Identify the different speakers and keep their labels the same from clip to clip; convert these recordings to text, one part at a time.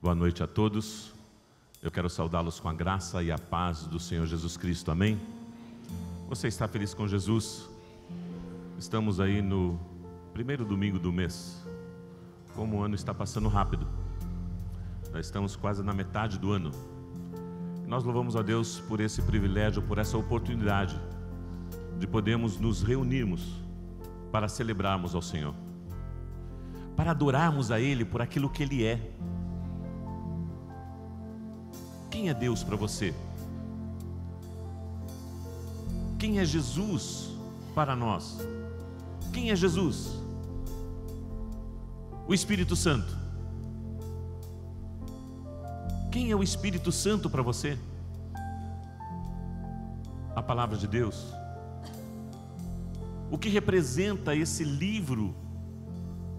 Speaker 1: Boa noite a todos. Eu quero saudá-los com a graça e a paz do Senhor Jesus Cristo. Amém? Você está feliz com Jesus? Estamos aí no primeiro domingo do mês. Como o ano está passando rápido. Já estamos quase na metade do ano. Nós louvamos a Deus por esse privilégio, por essa oportunidade de podermos nos reunirmos para celebrarmos ao Senhor, para adorarmos a Ele por aquilo que Ele é. Quem é Deus para você? Quem é Jesus para nós? Quem é Jesus? O Espírito Santo. Quem é o Espírito Santo para você? A palavra de Deus. O que representa esse livro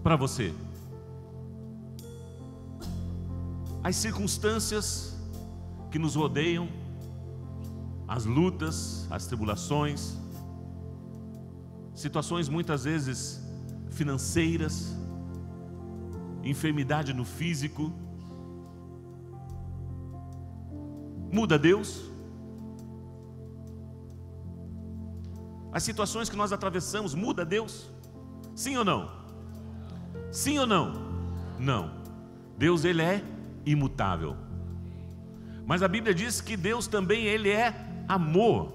Speaker 1: para você? As circunstâncias que nos rodeiam, as lutas, as tribulações, situações muitas vezes financeiras, enfermidade no físico. Muda Deus? As situações que nós atravessamos, muda Deus? Sim ou não? Sim ou não? Não. Deus, Ele é imutável. Mas a Bíblia diz que Deus também, Ele é amor.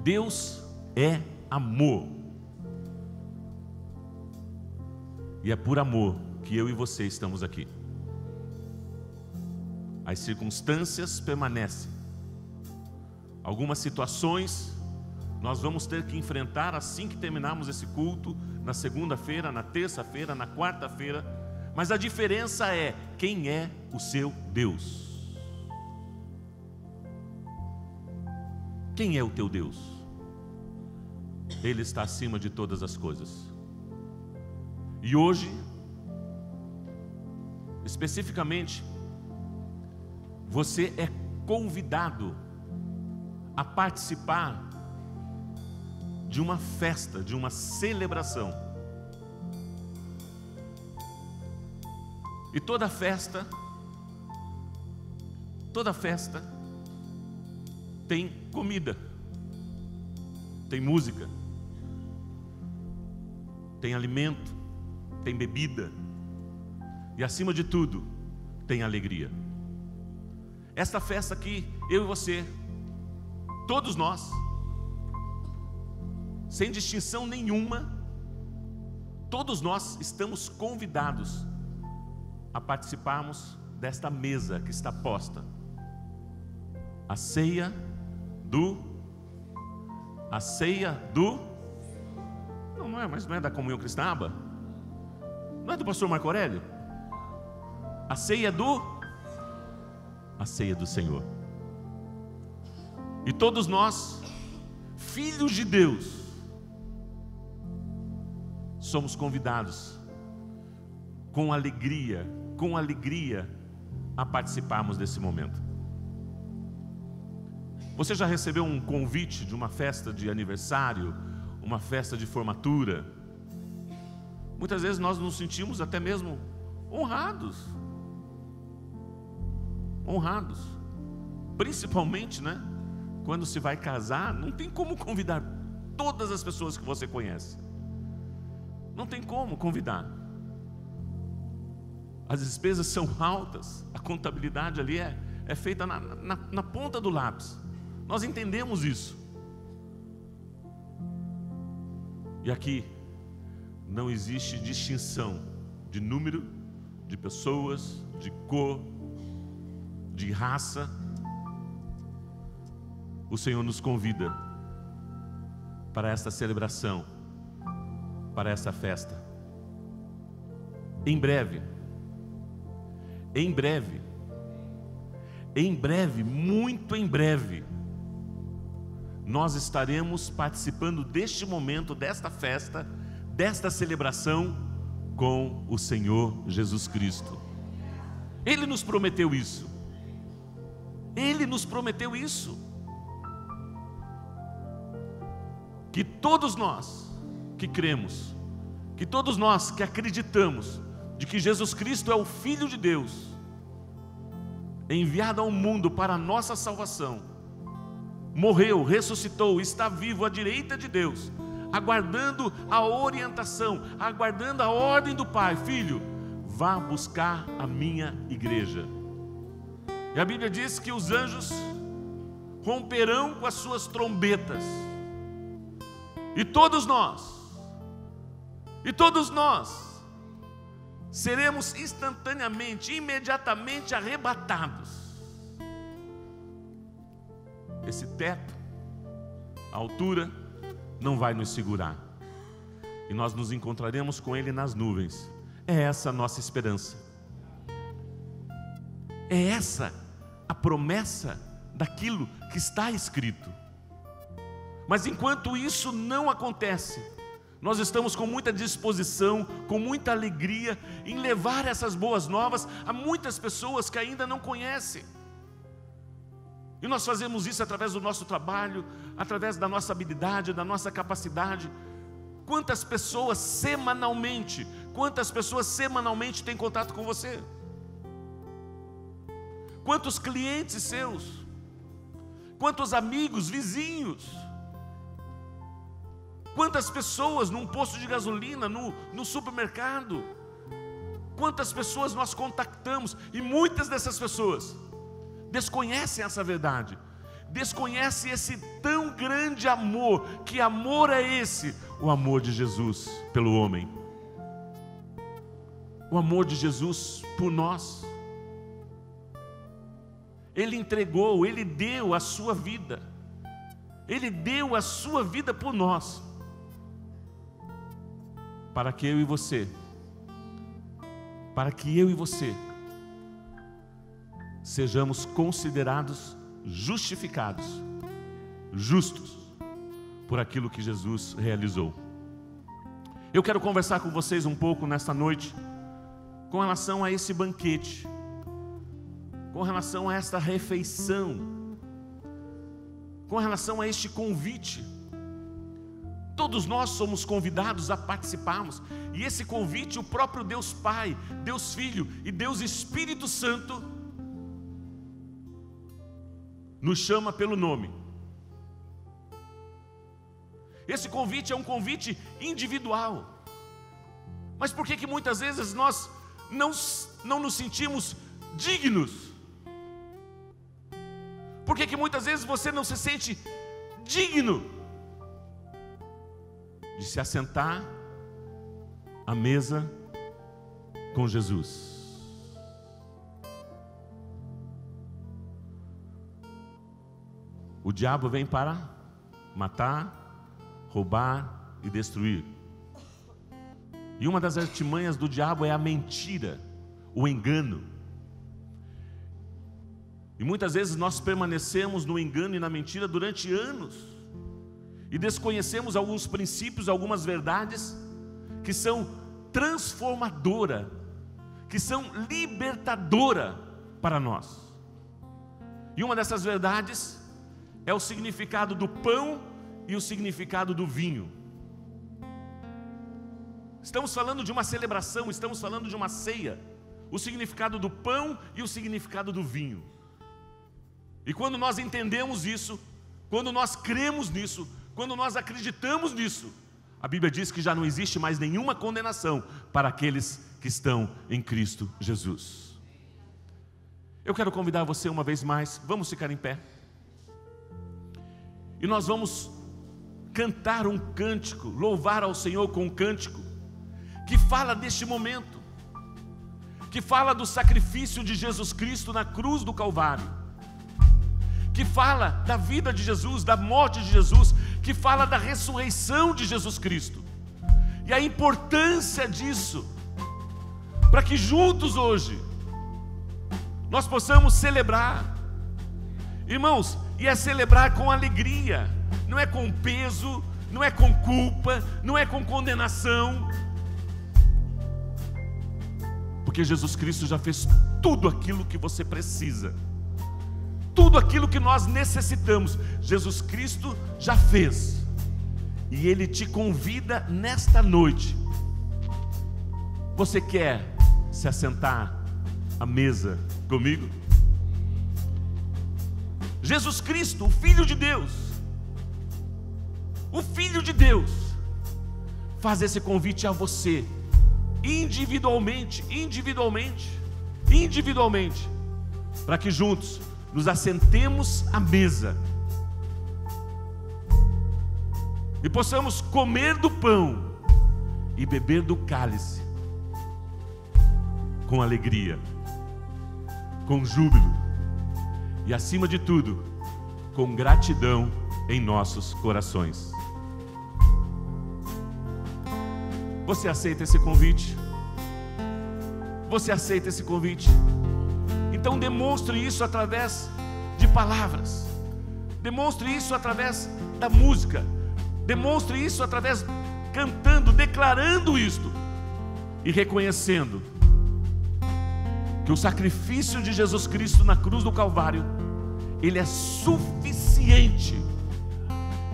Speaker 1: Deus é amor. E é por amor que eu e você estamos aqui. As circunstâncias permanecem. Algumas situações nós vamos ter que enfrentar assim que terminarmos esse culto, na segunda-feira, na terça-feira, na quarta-feira. Mas a diferença é quem é o seu Deus. Quem é o teu Deus? Ele está acima de todas as coisas. E hoje, especificamente, você é convidado a participar de uma festa, de uma celebração. E toda festa tem comida, tem música, tem alimento, tem bebida e, acima de tudo, tem alegria. Esta festa aqui, eu e você, todos nós, sem distinção nenhuma, todos nós estamos convidados a participarmos desta mesa que está posta. A ceia do... Não é da Comunhão Cristã Aba? Não é do pastor Marco Aurélio? A ceia do Senhor. E todos nós, filhos de Deus, somos convidados com alegria a participarmos desse momento. Você já recebeu um convite de uma festa de aniversário, uma festa de formatura? Muitas vezes nós nos sentimos até mesmo honrados, principalmente, né? Quando se vai casar, não tem como convidar todas as pessoas que você conhece. Não tem como convidar. As despesas são altas, a contabilidade ali é feita na ponta do lápis. Nós entendemos isso. E aqui não existe distinção de número, de pessoas, de cor, de raça. O Senhor nos convida para esta celebração, para essa festa. Em breve, muito em breve, nós estaremos participando deste momento, desta festa, desta celebração com o Senhor Jesus Cristo. Ele nos prometeu isso. Ele nos prometeu isso. Que todos nós que cremos, que todos nós que acreditamos, de que Jesus Cristo é o Filho de Deus, enviado ao mundo para a nossa salvação, morreu, ressuscitou, está vivo à direita de Deus, aguardando a orientação, aguardando a ordem do Pai. Filho, vá buscar a minha igreja. E a Bíblia diz que os anjos romperão com as suas trombetas, e todos nós seremos instantaneamente, imediatamente arrebatados. Esse teto, a altura, não vai nos segurar, e nós nos encontraremos com Ele nas nuvens. É essa a nossa esperança, é essa a promessa daquilo que está escrito. Mas enquanto isso não acontece, nós estamos com muita disposição, com muita alegria em levar essas boas novas a muitas pessoas que ainda não conhecem. E nós fazemos isso através do nosso trabalho, através da nossa habilidade, da nossa capacidade. Quantas pessoas semanalmente têm contato com você? Quantos clientes seus? Quantos amigos, vizinhos? Quantas pessoas num posto de gasolina, no supermercado? Quantas pessoas nós contactamos? E muitas dessas pessoas desconhecem essa verdade, desconhecem esse tão grande amor. Que amor é esse? O amor de Jesus pelo homem, o amor de Jesus por nós. Ele entregou, Ele deu a sua vida, Ele deu a sua vida por nós, para que eu e você sejamos considerados justificados, justos, por aquilo que Jesus realizou. Eu quero conversar com vocês um pouco nesta noite com relação a esse banquete, com relação a esta refeição, com relação a este convite. Todos nós somos convidados a participarmos, e esse convite o próprio Deus Pai, Deus Filho e Deus Espírito Santo nos chama pelo nome. Esse convite é um convite individual. Mas por que muitas vezes nós não nos sentimos dignos? Por que muitas vezes você não se sente digno de se assentar à mesa com Jesus? O diabo vem para matar, roubar e destruir. E uma das artimanhas do diabo é a mentira, o engano. E muitas vezes nós permanecemos no engano e na mentira durante anos, e desconhecemos alguns princípios, algumas verdades que são transformadoras, que são libertadoras para nós. E uma dessas verdades é o significado do pão e o significado do vinho. Estamos falando de uma celebração, estamos falando de uma ceia. O significado do pão e o significado do vinho. E quando nós entendemos isso, quando nós cremos nisso, quando nós acreditamos nisso, a Bíblia diz que já não existe mais nenhuma condenação para aqueles que estão em Cristo Jesus. Eu quero convidar você uma vez mais, vamos ficar em pé. E nós vamos cantar um cântico, louvar ao Senhor com um cântico que fala deste momento, que fala do sacrifício de Jesus Cristo na cruz do Calvário, que fala da vida de Jesus, da morte de Jesus, que fala da ressurreição de Jesus Cristo, e a importância disso, para que juntos hoje nós possamos celebrar, irmãos, e é celebrar com alegria, não é com peso, não é com culpa, não é com condenação, porque Jesus Cristo já fez tudo aquilo que você precisa, tudo aquilo que nós necessitamos, Jesus Cristo já fez, e Ele te convida nesta noite. Você quer se assentar à mesa comigo? Jesus Cristo, o Filho de Deus, faz esse convite a você, individualmente, para que juntos nos assentemos à mesa e possamos comer do pão e beber do cálice com alegria, com júbilo e, acima de tudo, com gratidão em nossos corações. Você aceita esse convite? Você aceita esse convite? Então demonstre isso através de palavras, demonstre isso através da música, demonstre isso através cantando, declarando isto e reconhecendo que o sacrifício de Jesus Cristo na cruz do Calvário, ele é suficiente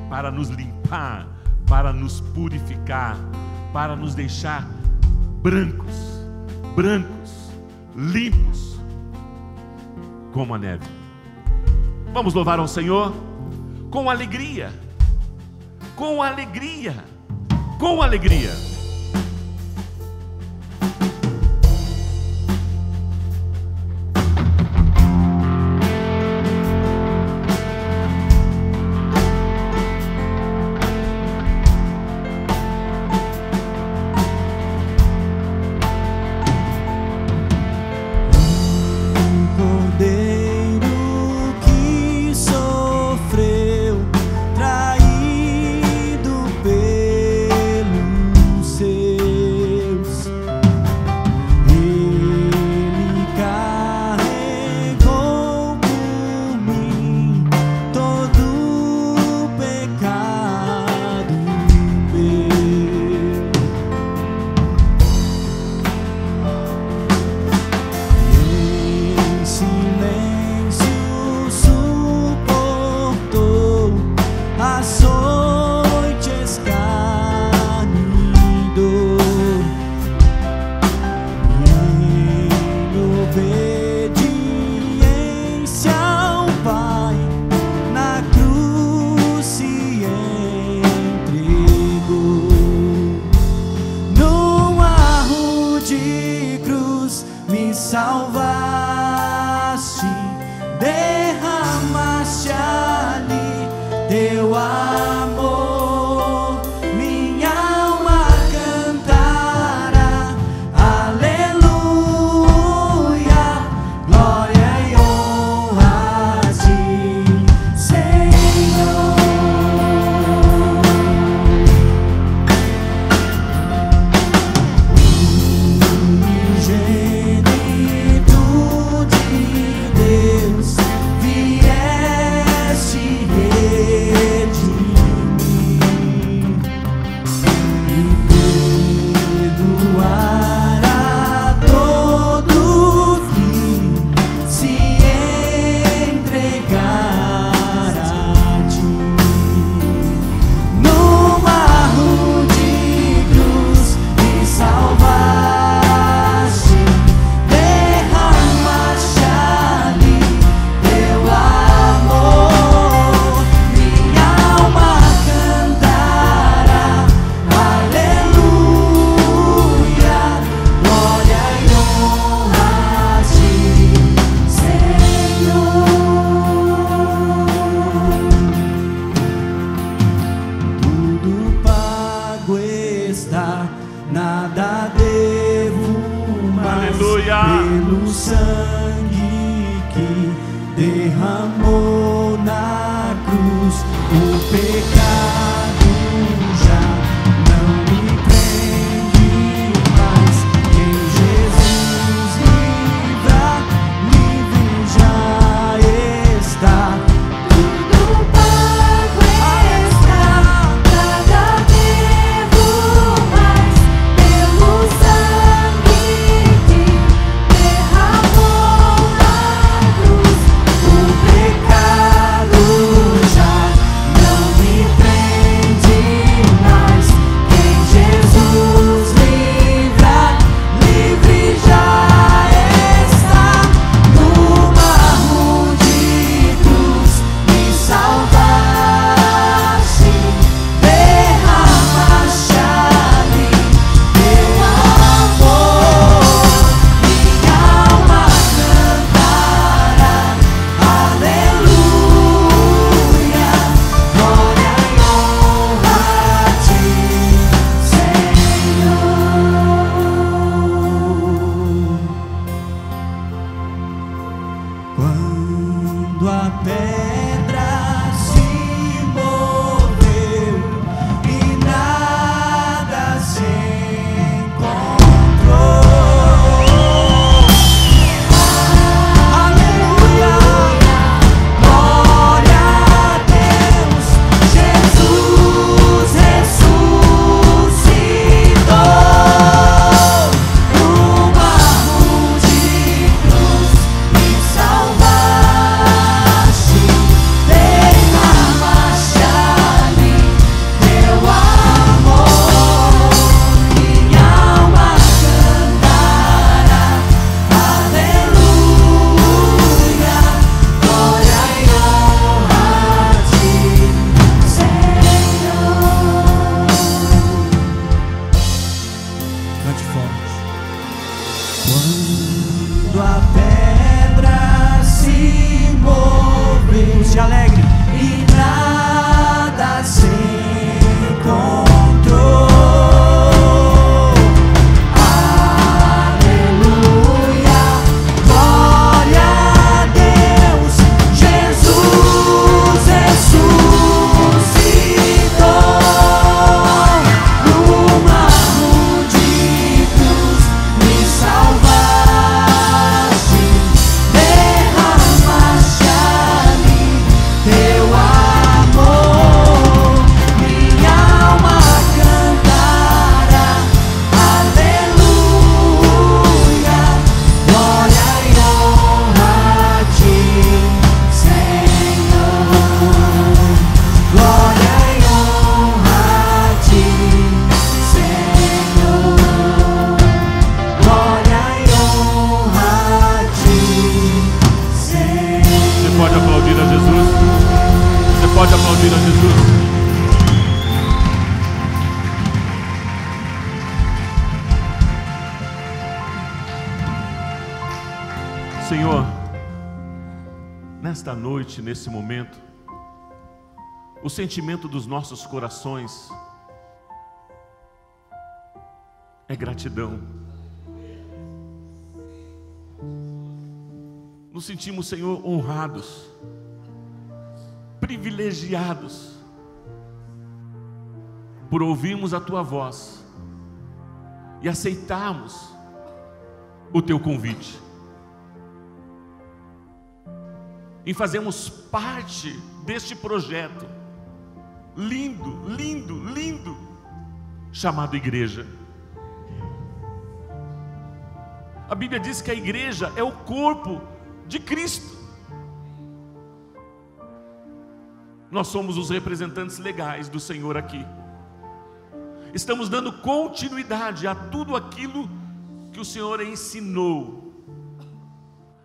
Speaker 1: para nos limpar, para nos purificar, para nos deixar brancos, limpos, como a neve. Vamos louvar ao Senhor com alegria, com alegria, com alegria.
Speaker 2: Prende cante forte. Quando a pedra se moveu, se alegre, e nada se encontrou.
Speaker 1: Pode aplaudir a Jesus. Senhor, nesta noite, nesse momento, o sentimento dos nossos corações é gratidão. Nos sentimos, Senhor, honrados, privilegiados por ouvirmos a Tua voz e aceitarmos o Teu convite, em fazermos parte deste projeto lindo, lindo, lindo, chamado igreja. A Bíblia diz que a igreja é o corpo de Cristo. Nós somos os representantes legais do Senhor aqui. Estamos dando continuidade a tudo aquilo que o Senhor ensinou,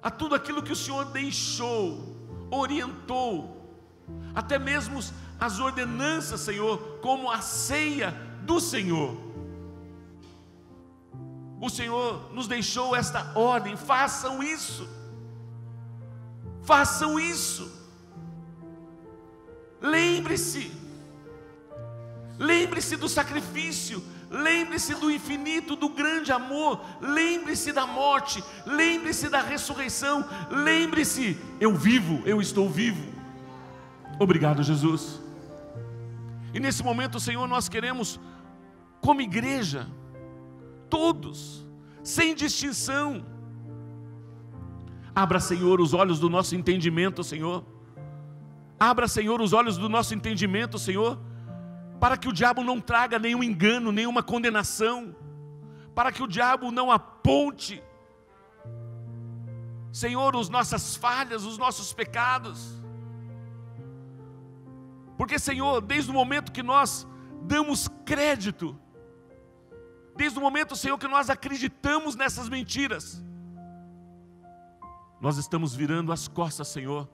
Speaker 1: a tudo aquilo que o Senhor deixou, orientou, até mesmo as ordenanças, Senhor, como a ceia do Senhor. O Senhor nos deixou esta ordem: façam isso, façam isso. Lembre-se do sacrifício, lembre-se do infinito, do grande amor, lembre-se da morte, lembre-se da ressurreição, lembre-se, eu vivo, eu estou vivo. Obrigado, Jesus. E nesse momento, Senhor, nós queremos, como igreja, todos, sem distinção, abra, Senhor, os olhos do nosso entendimento, Senhor. Abra, Senhor, os olhos do nosso entendimento, Senhor, para que o diabo não traga nenhum engano, nenhuma condenação, para que o diabo não aponte, Senhor, as nossas falhas, os nossos pecados. Porque, Senhor, desde o momento que nós damos crédito, desde o momento, Senhor, que nós acreditamos nessas mentiras, nós estamos virando as costas, Senhor,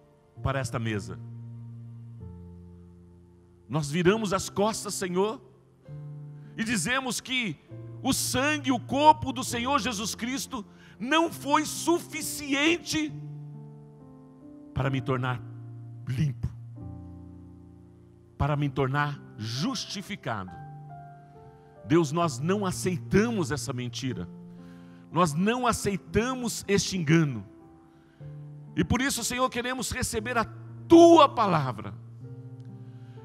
Speaker 1: para esta mesa. Nós viramos as costas, Senhor, e dizemos que o sangue, o corpo do Senhor Jesus Cristo não foi suficiente para me tornar limpo, para me tornar justificado. Deus, nós não aceitamos essa mentira, nós não aceitamos este engano, e por isso, Senhor, queremos receber a Tua palavra.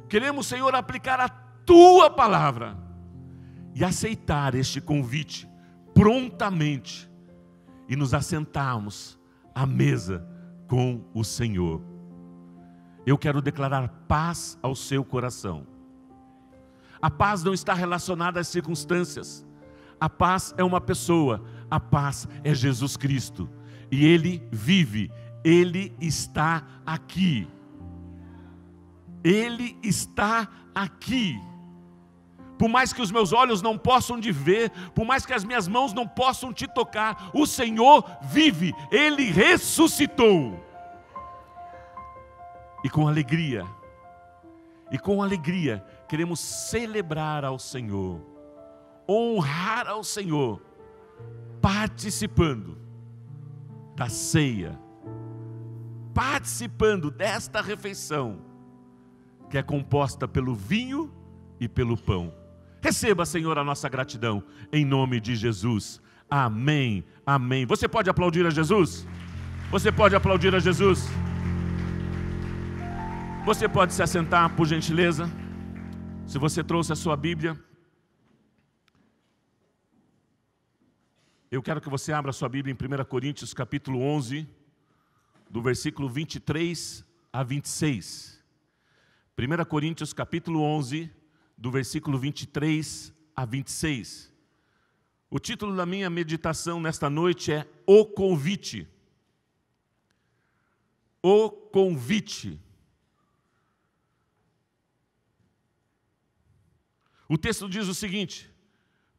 Speaker 1: Queremos, Senhor, aplicar a Tua palavra e aceitar este convite prontamente e nos assentarmos à mesa com o Senhor. Eu quero declarar paz ao seu coração. A paz não está relacionada às circunstâncias. A paz é uma pessoa. A paz é Jesus Cristo. E Ele vive. Ele está aqui. Ele está aqui. Por mais que os meus olhos não possam te ver, por mais que as minhas mãos não possam te tocar, o Senhor vive, Ele ressuscitou. E com alegria, queremos celebrar ao Senhor, honrar ao Senhor participando da ceia, participando desta refeição que é composta pelo vinho e pelo pão. Receba, Senhor, a nossa gratidão em nome de Jesus. Amém, amém. Você pode aplaudir a Jesus? Você pode aplaudir a Jesus? Você pode se assentar, por gentileza. Se você trouxe a sua Bíblia, eu quero que você abra a sua Bíblia em 1 Coríntios capítulo 11, do versículo 23 a 26. 1 Coríntios capítulo 11, do versículo 23 a 26. O título da minha meditação nesta noite é O Convite. O Convite. O texto diz o seguinte: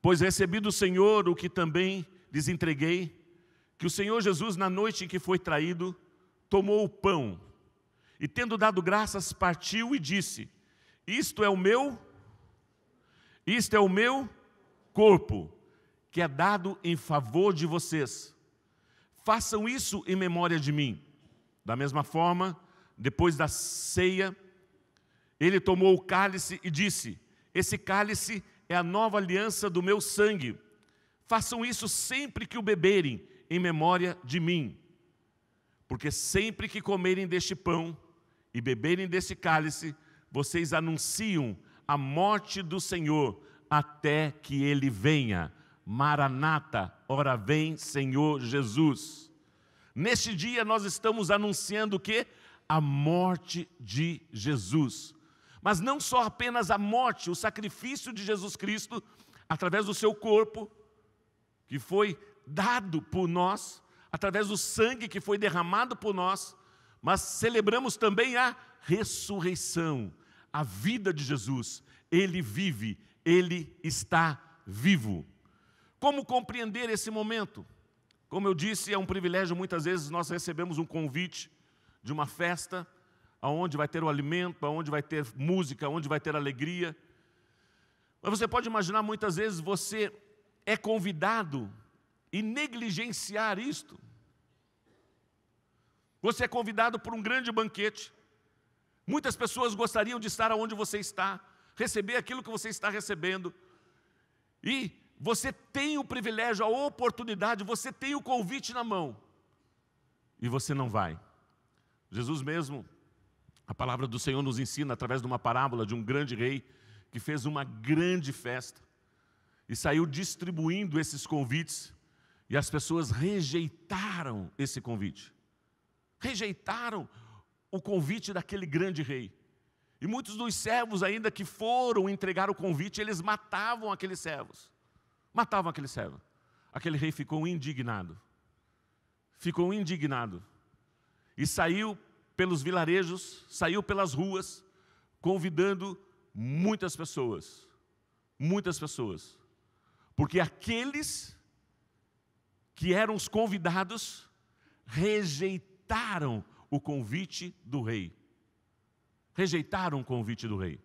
Speaker 1: pois recebi do Senhor o que também lhes entreguei, que o Senhor Jesus, na noite em que foi traído, tomou o pão, e tendo dado graças, partiu e disse: isto é o meu corpo, que é dado em favor de vocês. Façam isso em memória de mim. Da mesma forma, depois da ceia, ele tomou o cálice e disse: esse cálice é a nova aliança do meu sangue. Façam isso sempre que o beberem, em memória de mim. Porque sempre que comerem deste pão e beberem desse cálice, vocês anunciam a morte do Senhor até que Ele venha. Maranata, ora vem, Senhor Jesus. Neste dia nós estamos anunciando o quê? A morte de Jesus. Mas não só apenas a morte, o sacrifício de Jesus Cristo, através do seu corpo, que foi dado por nós, através do sangue que foi derramado por nós, mas celebramos também a ressurreição, a vida de Jesus. Ele vive, Ele está vivo. Como compreender esse momento? Como eu disse, é um privilégio, muitas vezes nós recebemos um convite de uma festa, onde vai ter o alimento, onde vai ter música, onde vai ter alegria. Mas você pode imaginar, muitas vezes você é convidado e negligenciar isto. Você é convidado por um grande banquete. Muitas pessoas gostariam de estar onde você está, receber aquilo que você está recebendo. E você tem o privilégio, a oportunidade, você tem o convite na mão. E você não vai. Jesus mesmo, a palavra do Senhor nos ensina através de uma parábola de um grande rei que fez uma grande festa e saiu distribuindo esses convites, e as pessoas rejeitaram esse convite. Rejeitaram o convite daquele grande rei. E muitos dos servos ainda que foram entregar o convite, eles matavam aqueles servos. Matavam aquele servo. Aquele rei ficou indignado. Ficou indignado. E saiu pelos vilarejos, saiu pelas ruas, convidando muitas pessoas. Muitas pessoas. Porque aqueles que eram os convidados rejeitaram o convite do rei. Rejeitaram o convite do rei.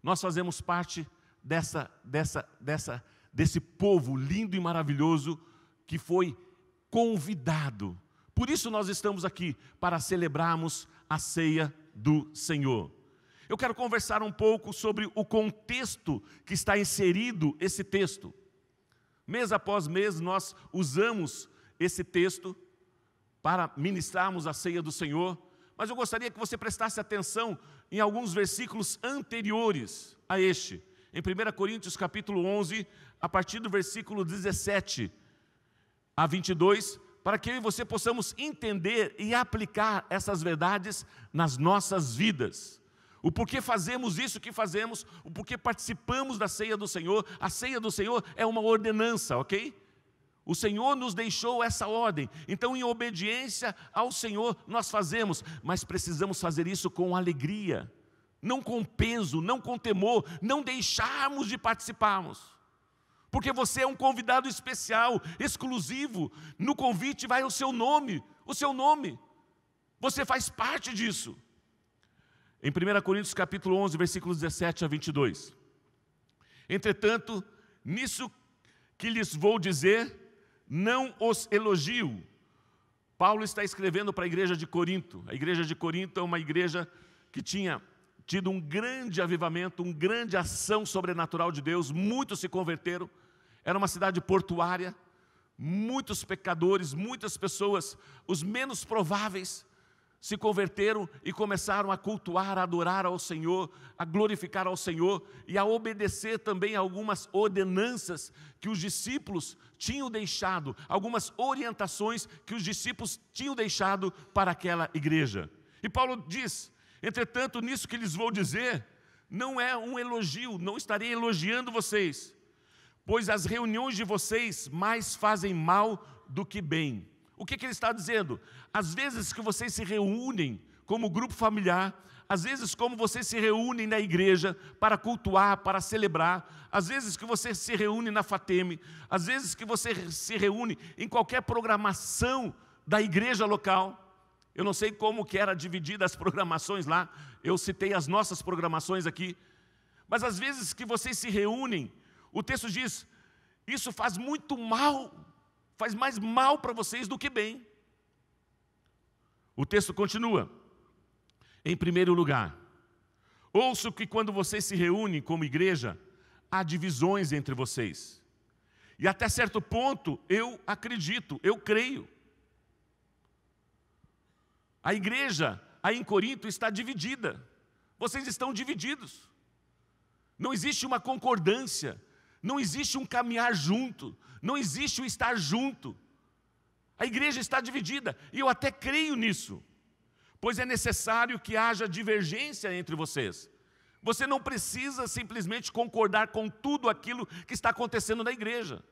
Speaker 1: Nós fazemos parte desse povo lindo e maravilhoso que foi convidado. Por isso nós estamos aqui, para celebrarmos a ceia do Senhor. Eu quero conversar um pouco sobre o contexto que está inserido esse texto. Mês após mês nós usamos esse texto para ministrarmos a ceia do Senhor, mas eu gostaria que você prestasse atenção em alguns versículos anteriores a este. Em 1 Coríntios capítulo 11, a partir do versículo 17 a 22, para que eu e você possamos entender e aplicar essas verdades nas nossas vidas. O porquê fazemos isso que fazemos, o porquê participamos da ceia do Senhor. A ceia do Senhor é uma ordenança, ok? O Senhor nos deixou essa ordem, então em obediência ao Senhor nós fazemos, mas precisamos fazer isso com alegria, não com peso, não com temor, não deixarmos de participarmos. Porque você é um convidado especial, exclusivo. No convite vai o seu nome, Você faz parte disso. Em 1 Coríntios capítulo 11, versículos 17 a 22. Entretanto, nisso que lhes vou dizer, não os elogio. Paulo está escrevendo para a igreja de Corinto. A igreja de Corinto é uma igreja que tinha tido um grande avivamento, uma grande ação sobrenatural de Deus, muitos se converteram. Era uma cidade portuária, muitos pecadores, muitas pessoas, os menos prováveis, se converteram e começaram a cultuar, a adorar ao Senhor, a glorificar ao Senhor e a obedecer também a algumas ordenanças que os discípulos tinham deixado, algumas orientações que os discípulos tinham deixado para aquela igreja. E Paulo diz, entretanto, nisso que lhes vou dizer, não é um elogio, não estarei elogiando vocês, pois as reuniões de vocês mais fazem mal do que bem. O que ele está dizendo? Às vezes que vocês se reúnem como grupo familiar, às vezes como vocês se reúnem na igreja para cultuar, para celebrar, às vezes que você se reúne na Fateme, às vezes que você se reúne em qualquer programação da igreja local. Eu não sei como que era dividida as programações lá, eu citei as nossas programações aqui, mas às vezes que vocês se reúnem, o texto diz, isso faz muito mal, faz mais mal para vocês do que bem. O texto continua, em primeiro lugar, ouço que quando vocês se reúnem como igreja, há divisões entre vocês. E até certo ponto, eu acredito, eu creio. A igreja aí em Corinto está dividida. Vocês estão divididos. Não existe uma concordância, não existe um caminhar junto, não existe um estar junto. A igreja está dividida, e eu até creio nisso, pois é necessário que haja divergência entre vocês. Você não precisa simplesmente concordar com tudo aquilo que está acontecendo na igreja.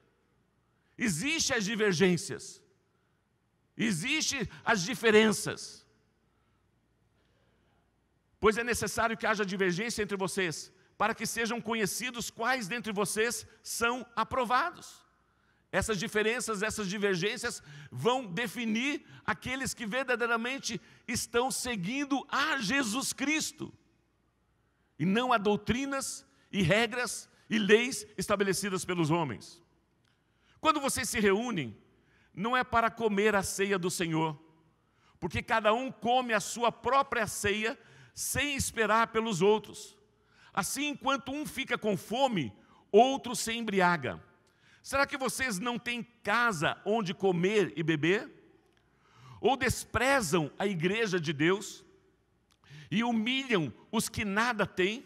Speaker 1: Existem as divergências, existem as diferenças, pois é necessário que haja divergência entre vocês, para que sejam conhecidos quais dentre vocês são aprovados. Essas diferenças, essas divergências vão definir aqueles que verdadeiramente estão seguindo a Jesus Cristo, e não a doutrinas e regras e leis estabelecidas pelos homens. Quando vocês se reúnem, não é para comer a ceia do Senhor, porque cada um come a sua própria ceia sem esperar pelos outros. Assim, enquanto um fica com fome, outro se embriaga. Será que vocês não têm casa onde comer e beber? Ou desprezam a igreja de Deus e humilham os que nada têm?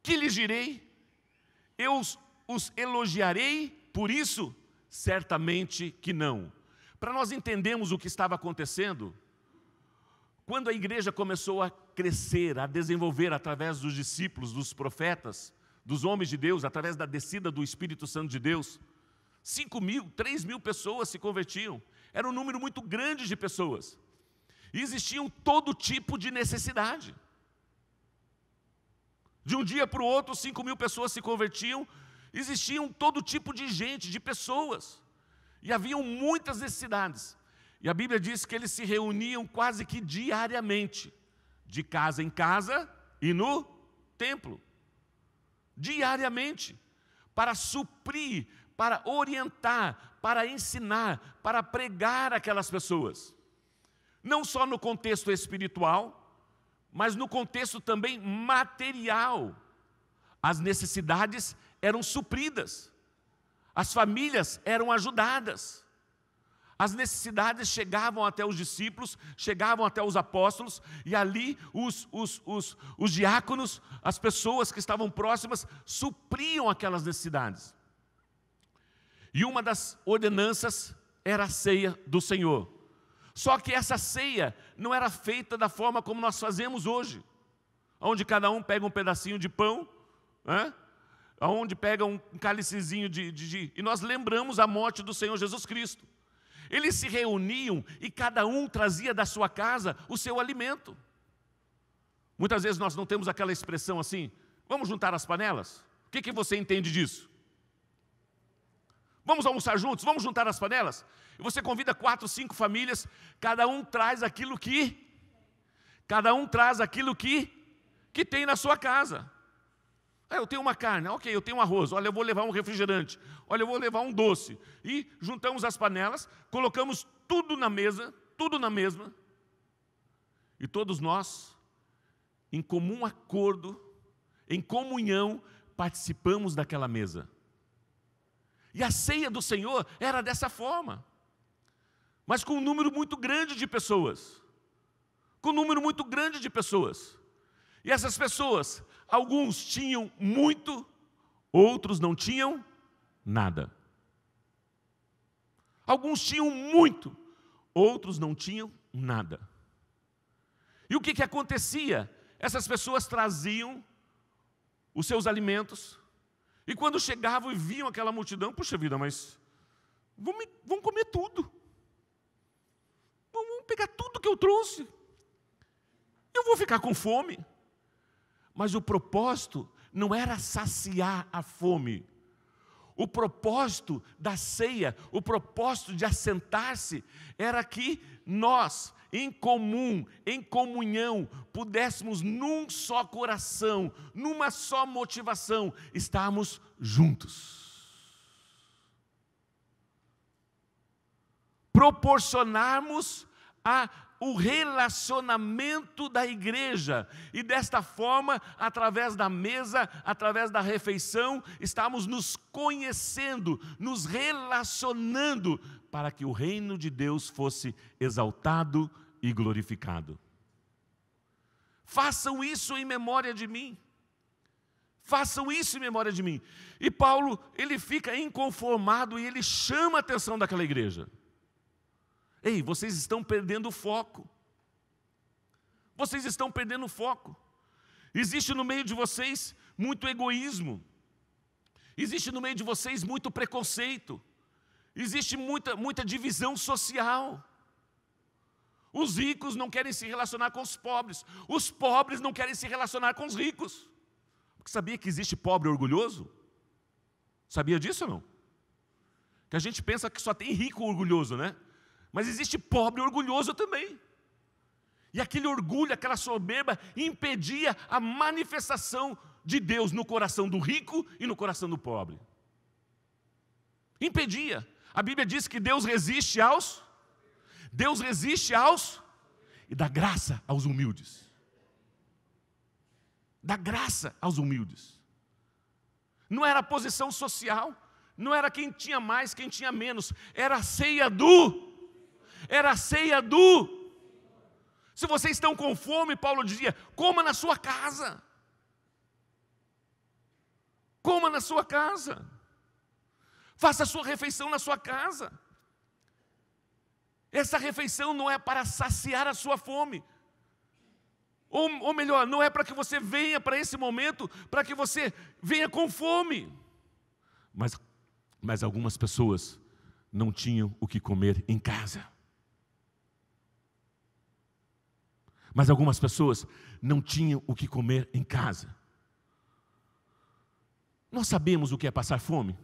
Speaker 1: Que lhes direi? Eu os elogiarei por isso? Certamente que não. Para nós entendermos o que estava acontecendo, quando a igreja começou a crescer, a desenvolver através dos discípulos, dos profetas, dos homens de Deus, através da descida do Espírito Santo de Deus, 5.000, 3.000 pessoas se convertiam. Era um número muito grande de pessoas. E existiam todo tipo de necessidade. De um dia para o outro, 5.000 pessoas se convertiam. Existiam todo tipo de gente, de pessoas. E haviam muitas necessidades. E a Bíblia diz que eles se reuniam quase que diariamente, de casa em casa e no templo. Diariamente, para suprir, para orientar, para ensinar, para pregar aquelas pessoas. Não só no contexto espiritual, mas no contexto também material. As necessidades eram supridas, as famílias eram ajudadas. As necessidades chegavam até os discípulos, chegavam até os apóstolos, e ali os diáconos, as pessoas que estavam próximas, supriam aquelas necessidades. E uma das ordenanças era a ceia do Senhor. Só que essa ceia não era feita da forma como nós fazemos hoje, onde cada um pega um pedacinho de pão, onde pega um cálicezinho e nós lembramos a morte do Senhor Jesus Cristo. Eles se reuniam e cada um trazia da sua casa o seu alimento. Muitas vezes nós não temos aquela expressão assim, vamos juntar as panelas? O que você entende disso? Vamos almoçar juntos? Vamos juntar as panelas? E você convida 4, 5 famílias, cada um traz aquilo que tem na sua casa. Eu tenho uma carne, ok, eu tenho um arroz, olha, eu vou levar um refrigerante, olha, eu vou levar um doce. E juntamos as panelas, colocamos tudo na mesa, tudo na mesma, e todos nós, em comum acordo, em comunhão, participamos daquela mesa. E a ceia do Senhor era dessa forma, mas com um número muito grande de pessoas. Com um número muito grande de pessoas. E essas pessoas, alguns tinham muito, outros não tinham nada. Alguns tinham muito, outros não tinham nada. E o que acontecia? Essas pessoas traziam os seus alimentos, e quando chegavam e viam aquela multidão, puxa vida, mas vamos comer tudo. Vamos pegar tudo que eu trouxe. Eu vou ficar com fome. Mas o propósito não era saciar a fome. O propósito da ceia, o propósito de assentar-se, era que nós, em comum, em comunhão, pudéssemos num só coração, numa só motivação, estarmos juntos. Proporcionarmos o relacionamento da igreja, e desta forma, através da mesa, através da refeição, estamos nos conhecendo, nos relacionando, para que o reino de Deus fosse exaltado e glorificado. Façam isso em memória de mim. Façam isso em memória de mim. E Paulo, ele fica inconformado e ele chama a atenção daquela igreja. Ei, vocês estão perdendo o foco. Vocês estão perdendo o foco. Existe no meio de vocês muito egoísmo. Existe no meio de vocês muito preconceito. Existe muita divisão social. Os ricos não querem se relacionar com os pobres. Os pobres não querem se relacionar com os ricos. Porque sabia que existe pobre orgulhoso? Sabia disso ou não? Que a gente pensa que só tem rico orgulhoso, né? Mas existe pobre orgulhoso também. E aquele orgulho, aquela soberba, impedia a manifestação de Deus no coração do rico e no coração do pobre. Impedia. A Bíblia diz que Deus resiste aos e dá graça aos humildes. Dá graça aos humildes. Não era posição social, não era quem tinha mais, quem tinha menos, era a ceia do. Se vocês estão com fome, Paulo dizia, coma na sua casa. Coma na sua casa. Faça a sua refeição na sua casa. Essa refeição não é para saciar a sua fome. Ou melhor, não é para que você venha para esse momento, para que você venha com fome. Mas algumas pessoas não tinham o que comer em casa. Mas algumas pessoas não tinham o que comer em casa. Nós sabemos o que é passar fome?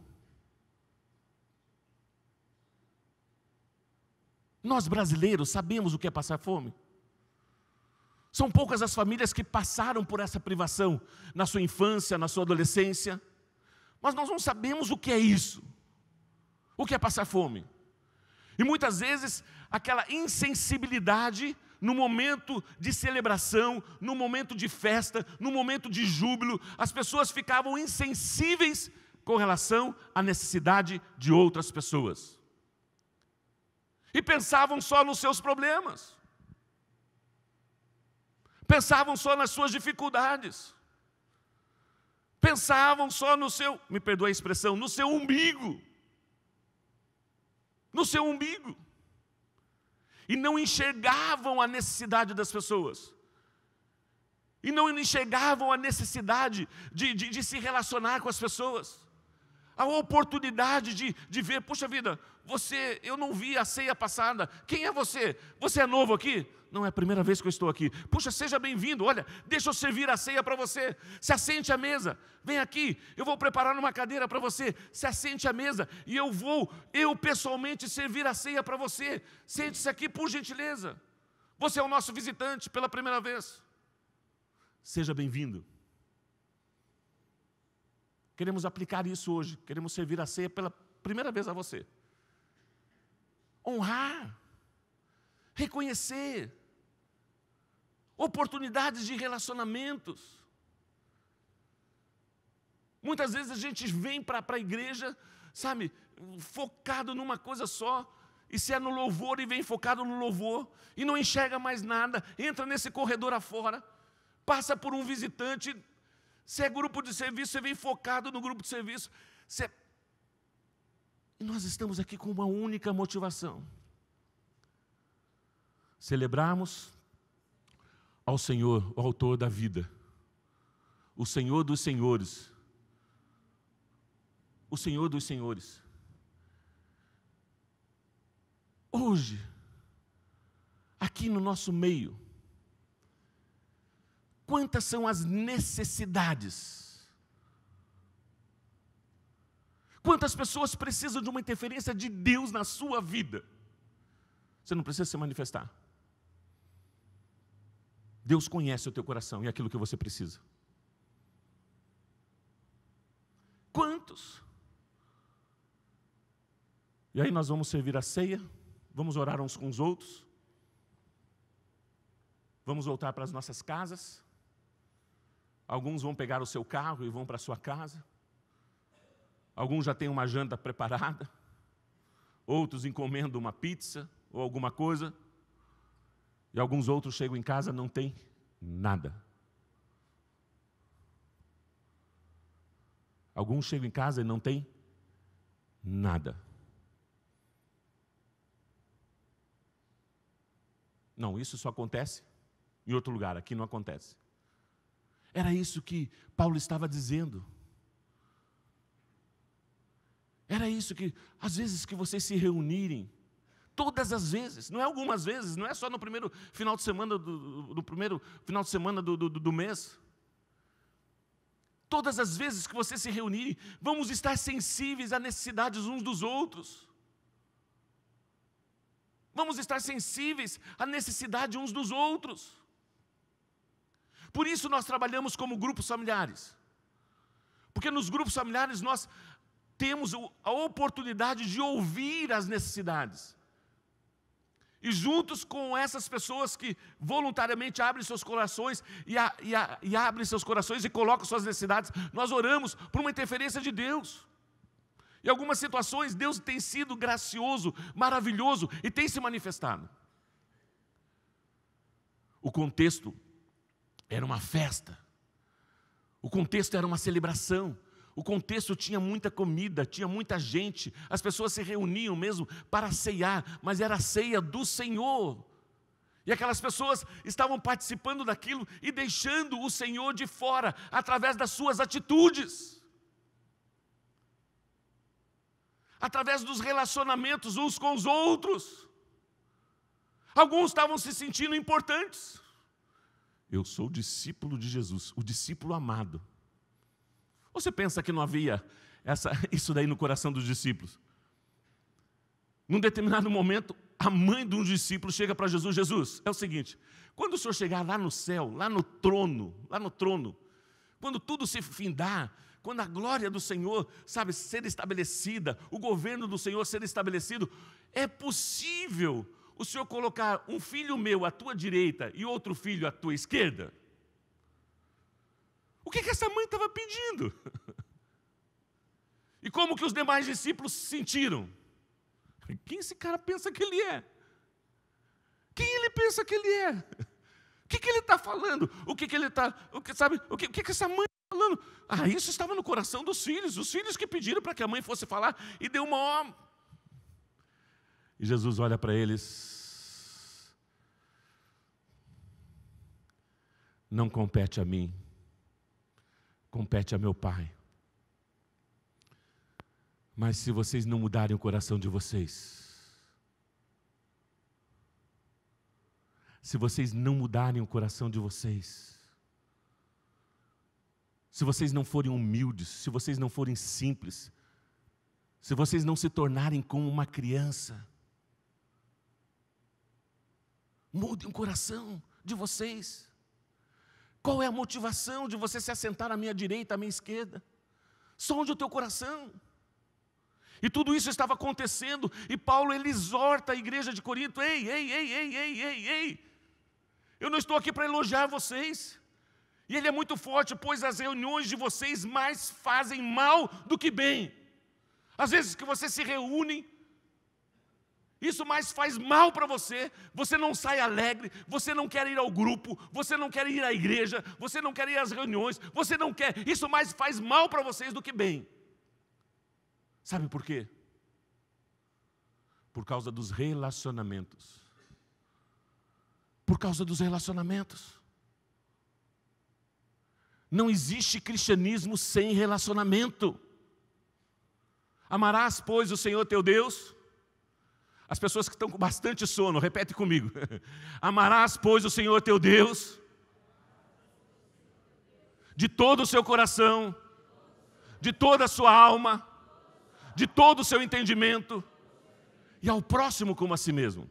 Speaker 1: Nós brasileiros sabemos o que é passar fome? São poucas as famílias que passaram por essa privação na sua infância, na sua adolescência. Mas nós não sabemos o que é isso. O que é passar fome? E muitas vezes aquela insensibilidade no momento de celebração, no momento de festa, no momento de júbilo, as pessoas ficavam insensíveis com relação à necessidade de outras pessoas. E pensavam só nos seus problemas. Pensavam só nas suas dificuldades. Pensavam só no seu, me perdoe a expressão, no seu umbigo. No seu umbigo. E não enxergavam a necessidade das pessoas. E não enxergavam a necessidade de se relacionar com as pessoas. A oportunidade de ver, puxa vida, eu não vi a ceia passada. Quem é você? Você é novo aqui? Não, é a primeira vez que eu estou aqui. Puxa, seja bem-vindo, olha, deixa eu servir a ceia para você. Se assente à mesa, vem aqui, eu vou preparar uma cadeira para você. Se assente à mesa e eu pessoalmente servir a ceia para você. Sente-se aqui por gentileza. Você é o nosso visitante pela primeira vez. Seja bem-vindo. Queremos aplicar isso hoje. Queremos servir a ceia pela primeira vez a você. Honrar. Reconhecer. Oportunidades de relacionamentos. Muitas vezes a gente vem para a igreja, sabe, focado numa coisa só, e se é no louvor e vem focado no louvor, e não enxerga mais nada, entra nesse corredor afora, passa por um visitante, se é grupo de serviço, você vem focado no grupo de serviço. E nós estamos aqui com uma única motivação: celebrarmos ao Senhor, o autor da vida, o Senhor dos senhores, o Senhor dos senhores. Hoje, aqui no nosso meio, quantas são as necessidades? Quantas pessoas precisam de uma interferência de Deus na sua vida? Você não precisa se manifestar. Deus conhece o teu coração e aquilo que você precisa. Quantos? E aí nós vamos servir a ceia, vamos orar uns com os outros, vamos voltar para as nossas casas. Alguns vão pegar o seu carro e vão para a sua casa. Alguns já têm uma janta preparada. Outros encomendam uma pizza ou alguma coisa. E alguns outros chegam em casa e não tem nada. Alguns chegam em casa e não tem nada. Não, isso só acontece em outro lugar, aqui não acontece. Era isso que Paulo estava dizendo. Era isso que, às vezes que vocês se reunirem, todas as vezes, não é algumas vezes, não é só no primeiro final de semana do mês. Todas as vezes que vocês se reunirem, vamos estar sensíveis às necessidades uns dos outros. Vamos estar sensíveis à necessidade uns dos outros. Por isso nós trabalhamos como grupos familiares. Porque nos grupos familiares nós temos a oportunidade de ouvir as necessidades. E juntos com essas pessoas que voluntariamente abrem seus corações e abrem seus corações e colocam suas necessidades, nós oramos por uma interferência de Deus. Em algumas situações, Deus tem sido gracioso, maravilhoso e tem se manifestado. O contexto era uma festa. O contexto era uma celebração. O contexto tinha muita comida, tinha muita gente. As pessoas se reuniam mesmo para ceiar, mas era a ceia do Senhor. E aquelas pessoas estavam participando daquilo e deixando o Senhor de fora, através das suas atitudes. Através dos relacionamentos uns com os outros. Alguns estavam se sentindo importantes. Eu sou discípulo de Jesus, o discípulo amado. Você pensa que não havia isso daí no coração dos discípulos? Num determinado momento, a mãe de um discípulo chega para Jesus: Jesus, é o seguinte, quando o Senhor chegar lá no céu, lá no trono, quando tudo se findar, quando a glória do Senhor, sabe, ser estabelecida, o governo do Senhor ser estabelecido, é possível o Senhor colocar um filho meu à tua direita e outro filho à tua esquerda? O que essa mãe estava pedindo? E como que os demais discípulos se sentiram? Quem esse cara pensa que ele é? Quem ele pensa que ele é? O que ele está falando? O que essa mãe está falando? Ah, isso estava no coração dos filhos, os filhos que pediram para que a mãe fosse falar e deu uma... E Jesus olha para eles: não compete a mim, compete a meu Pai. Mas se vocês não mudarem o coração de vocês, se vocês não mudarem o coração de vocês, se vocês não forem humildes, se vocês não forem simples, se vocês não se tornarem como uma criança, mudem o coração de vocês. Qual é a motivação de você se assentar à minha direita, à minha esquerda? sonde o teu coração. E tudo isso estava acontecendo, e Paulo, ele exorta a igreja de Corinto: ei, eu não estou aqui para elogiar vocês. E ele é muito forte, pois as reuniões de vocês mais fazem mal do que bem. Às vezes que vocês se reúnem, isso mais faz mal para você, você não sai alegre, você não quer ir ao grupo, você não quer ir à igreja, você não quer ir às reuniões, você não quer, isso mais faz mal para vocês do que bem. Sabe por quê? Por causa dos relacionamentos. Por causa dos relacionamentos. Não existe cristianismo sem relacionamento. Amarás, pois, o Senhor teu Deus. As pessoas que estão com bastante sono, repete comigo. Amarás, pois, o Senhor teu Deus de todo o seu coração, de toda a sua alma, de todo o seu entendimento, e ao próximo como a si mesmo.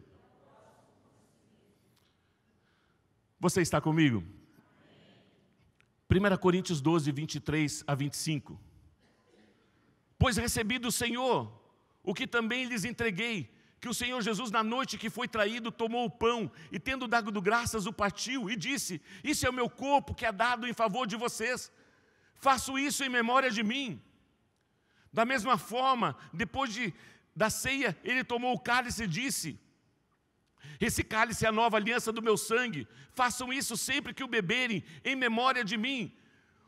Speaker 1: Você está comigo? 1 Coríntios 12, 23 a 25. Pois recebi do Senhor o que também lhes entreguei, que o Senhor Jesus, na noite que foi traído, tomou o pão e, tendo dado graças, o partiu e disse: isso é o meu corpo que é dado em favor de vocês. Faço isso em memória de mim. Da mesma forma, depois da ceia, ele tomou o cálice e disse: esse cálice é a nova aliança do meu sangue. Façam isso sempre que o beberem, em memória de mim.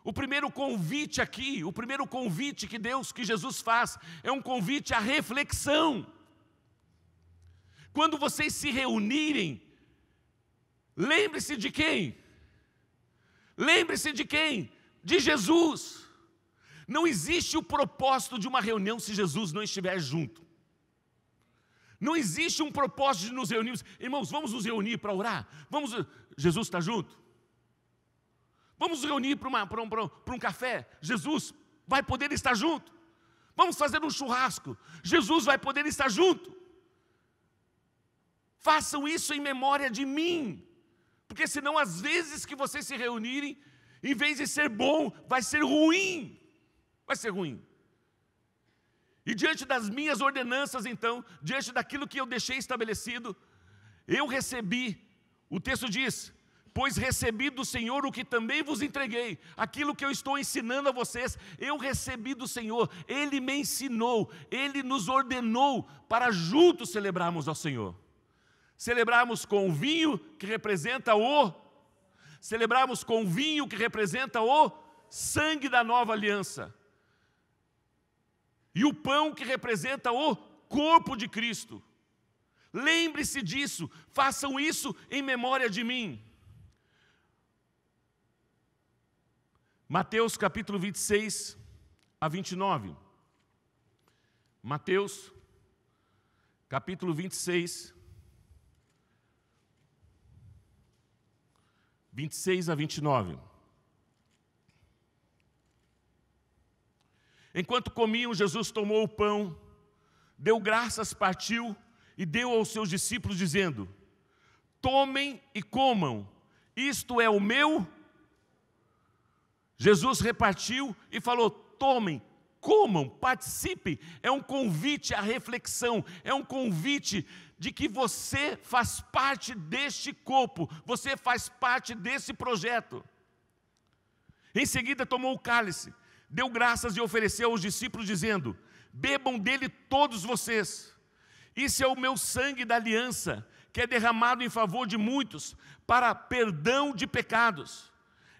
Speaker 1: O primeiro convite aqui, o primeiro convite que Jesus faz, é um convite à reflexão. Quando vocês se reunirem, lembre-se de quem? Lembre-se de quem? De Jesus. Não existe o propósito de uma reunião se Jesus não estiver junto. Não existe um propósito de nos reunirmos. Irmãos, vamos nos reunir para orar? Jesus está junto? Vamos nos reunir para um café? Jesus vai poder estar junto? Vamos fazer um churrasco? Jesus vai poder estar junto? Façam isso em memória de mim. Porque senão, às vezes que vocês se reunirem, em vez de ser bom, vai ser ruim. Vai ser ruim. E diante das minhas ordenanças, então, diante daquilo que eu deixei estabelecido, eu recebi, o texto diz: pois recebi do Senhor o que também vos entreguei, aquilo que eu estou ensinando a vocês, eu recebi do Senhor, Ele me ensinou, Ele nos ordenou para juntos celebrarmos ao Senhor. Celebrarmos com o vinho que representa celebrarmos com o vinho que representa o sangue da nova aliança. E o pão que representa o corpo de Cristo. Lembre-se disso, façam isso em memória de mim. Mateus capítulo 26 a 29. Mateus capítulo 26, 26 a 29. Enquanto comiam, Jesus tomou o pão, deu graças, partiu e deu aos seus discípulos, dizendo: tomem e comam, isto é o meu. Jesus repartiu e falou: tomem, comam, participem. É um convite à reflexão, é um convite de que você faz parte deste corpo, você faz parte desse projeto. Em seguida tomou o cálice, deu graças e ofereceu aos discípulos, dizendo: bebam dele todos vocês. Isso é o meu sangue da aliança, que é derramado em favor de muitos, para perdão de pecados.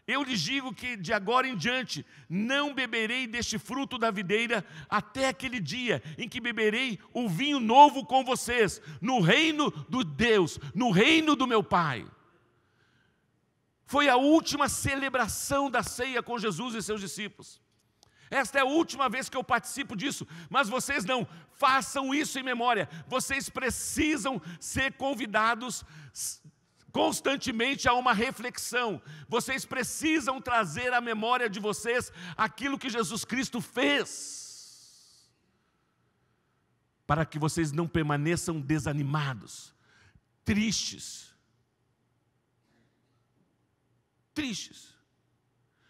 Speaker 1: Eu lhes digo que de agora em diante não beberei deste fruto da videira até aquele dia em que beberei o vinho novo com vocês, no reino do Deus, no reino do meu Pai. Foi a última celebração da ceia com Jesus e seus discípulos. Esta é a última vez que eu participo disso, mas vocês não, façam isso em memória. Vocês precisam ser convidados constantemente a uma reflexão. Vocês precisam trazer à memória de vocês aquilo que Jesus Cristo fez, para que vocês não permaneçam desanimados, tristes.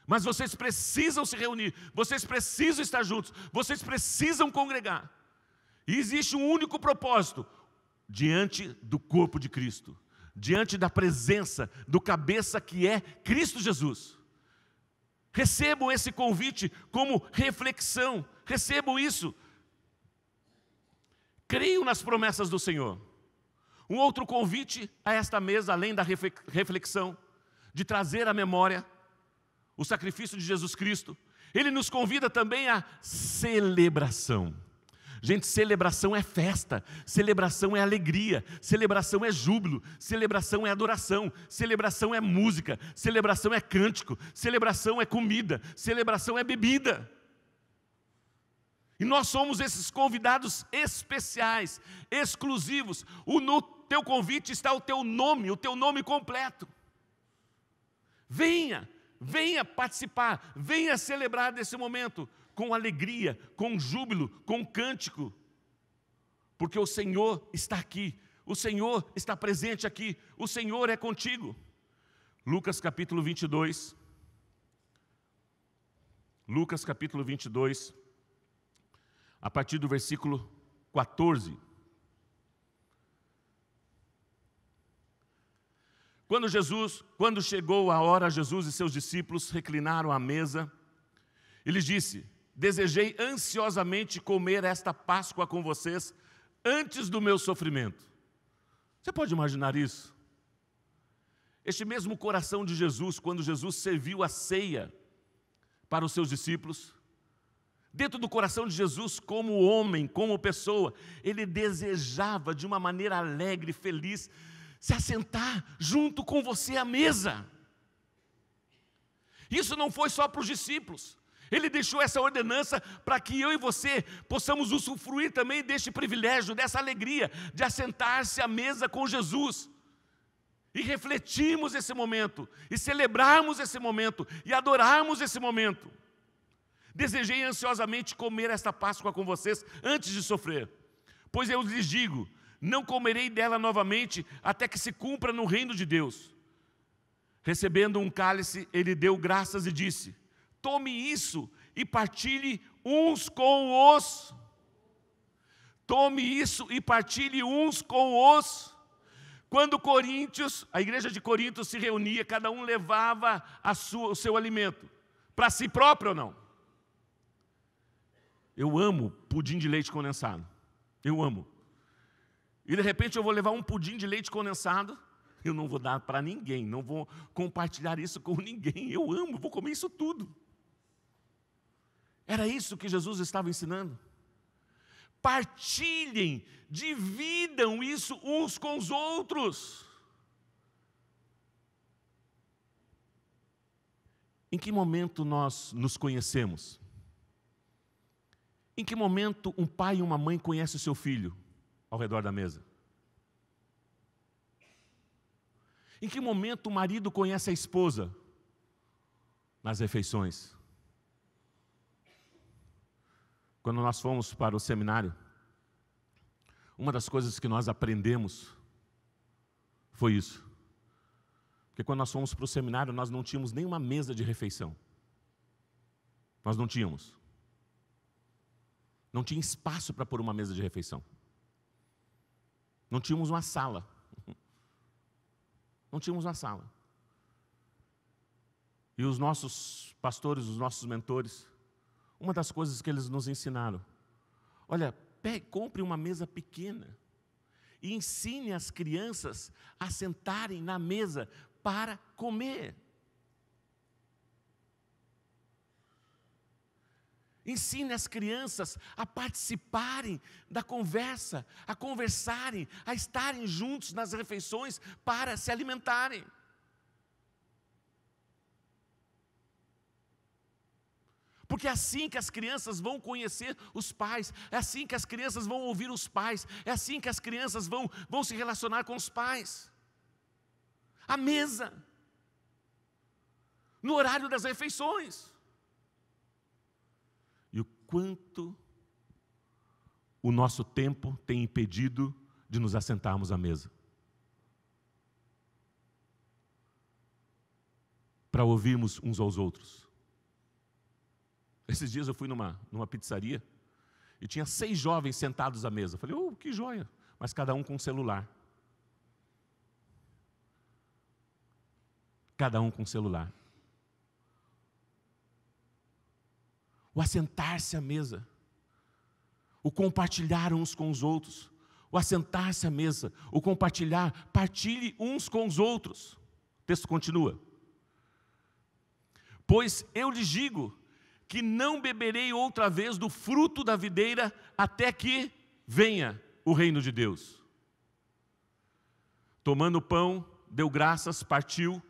Speaker 1: Mas vocês precisam se reunir, vocês precisam estar juntos, vocês precisam congregar. E existe um único propósito, diante do corpo de Cristo, diante da presença do cabeça que é Cristo Jesus. Recebam esse convite como reflexão, recebam isso. Creiam nas promessas do Senhor. Um outro convite a esta mesa, além da reflexão, de trazer à memória o sacrifício de Jesus Cristo, Ele nos convida também à celebração. Gente, celebração é festa, celebração é alegria, celebração é júbilo, celebração é adoração, celebração é música, celebração é cântico, celebração é comida, celebração é bebida. E nós somos esses convidados especiais, exclusivos. No teu convite está o teu nome completo. Venha participar, venha celebrar desse momento com alegria, com júbilo, com cântico, porque o Senhor está aqui, o Senhor está presente aqui, o Senhor é contigo. Lucas capítulo 22, a partir do versículo 14. Quando chegou a hora, Jesus e seus discípulos reclinaram à mesa e lhes disse: desejei ansiosamente comer esta Páscoa com vocês antes do meu sofrimento. Você pode imaginar isso? Este mesmo coração de Jesus, quando Jesus serviu a ceia para os seus discípulos, dentro do coração de Jesus, como homem, como pessoa, Ele desejava de uma maneira alegre, feliz, se assentar junto com você à mesa. Isso não foi só para os discípulos. Ele deixou essa ordenança para que eu e você possamos usufruir também deste privilégio, dessa alegria de assentar-se à mesa com Jesus. E refletirmos esse momento, e celebrarmos esse momento, e adorarmos esse momento. Desejei ansiosamente comer esta Páscoa com vocês antes de sofrer. Pois eu lhes digo, não comerei dela novamente até que se cumpra no reino de Deus. Recebendo um cálice, ele deu graças e disse: tome isso e partilhe uns com os. Tome isso e partilhe uns com os. Quando a igreja de Corinto se reunia, cada um levava o seu alimento. Para si próprio ou não? Eu amo pudim de leite condensado. Eu amo. E de repente eu vou levar um pudim de leite condensado. Eu não vou dar para ninguém. Não vou compartilhar isso com ninguém. Eu amo, vou comer isso tudo. Era isso que Jesus estava ensinando. Partilhem, dividam isso uns com os outros. Em que momento nós nos conhecemos? Em que momento um pai e uma mãe conhecem o seu filho ao redor da mesa? Em que momento o marido conhece a esposa nas refeições? Quando nós fomos para o seminário, uma das coisas que nós aprendemos foi isso. Porque quando nós fomos para o seminário, nós não tínhamos nenhuma mesa de refeição. Nós não tínhamos. Não tinha espaço para pôr uma mesa de refeição. Não tínhamos uma sala. Não tínhamos uma sala. E os nossos pastores, os nossos mentores, uma das coisas que eles nos ensinaram: olha, compre uma mesa pequena e ensine as crianças a sentarem na mesa para comer. Ensine as crianças a participarem da conversa, a conversarem, a estarem juntos nas refeições para se alimentarem. Porque é assim que as crianças vão conhecer os pais, é assim que as crianças vão ouvir os pais, é assim que as crianças vão se relacionar com os pais. À mesa, no horário das refeições. E o quanto o nosso tempo tem impedido de nos assentarmos à mesa. Para ouvirmos uns aos outros. Esses dias eu fui numa pizzaria e tinha 6 jovens sentados à mesa. Eu falei, que joia, mas cada um com um celular. Cada um com um celular. O assentar-se à mesa, o compartilhar uns com os outros, o assentar-se à mesa, o compartilhar, partilhe uns com os outros. O texto continua. Pois eu lhes digo que não beberei outra vez do fruto da videira até que venha o reino de Deus. Tomando o pão, deu graças, partiu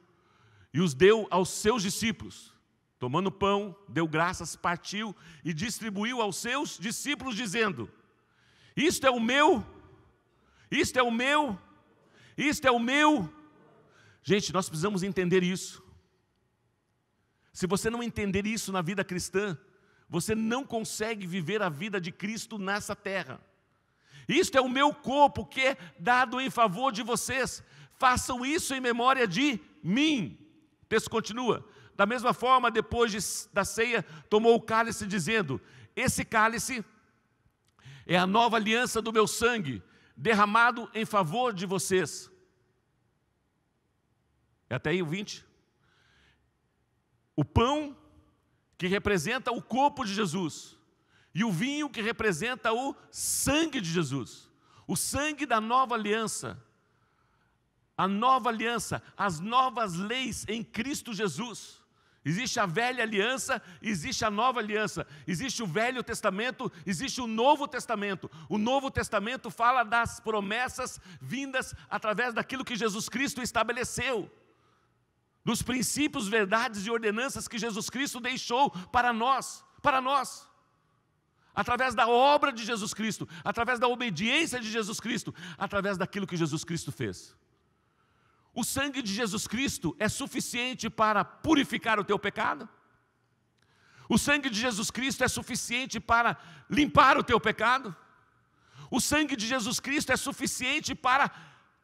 Speaker 1: e os deu aos seus discípulos. Tomando o pão, deu graças, partiu e distribuiu aos seus discípulos, dizendo: isto é o meu, isto é o meu, isto é o meu. Gente, nós precisamos entender isso. Se você não entender isso na vida cristã, você não consegue viver a vida de Cristo nessa terra. Isto é o meu corpo que é dado em favor de vocês. Façam isso em memória de mim. O texto continua. Da mesma forma, depois da ceia, tomou o cálice, dizendo: esse cálice é a nova aliança do meu sangue, derramado em favor de vocês. É até aí o 20. O pão, que representa o corpo de Jesus, e o vinho, que representa o sangue de Jesus. O sangue da nova aliança. A nova aliança, as novas leis em Cristo Jesus. Existe a velha aliança, existe a nova aliança. Existe o Velho Testamento, existe o Novo Testamento. O Novo Testamento fala das promessas vindas através daquilo que Jesus Cristo estabeleceu. Dos princípios, verdades e ordenanças que Jesus Cristo deixou para nós. Através da obra de Jesus Cristo, através da obediência de Jesus Cristo, através daquilo que Jesus Cristo fez. O sangue de Jesus Cristo é suficiente para purificar o teu pecado? O sangue de Jesus Cristo é suficiente para limpar o teu pecado? O sangue de Jesus Cristo é suficiente para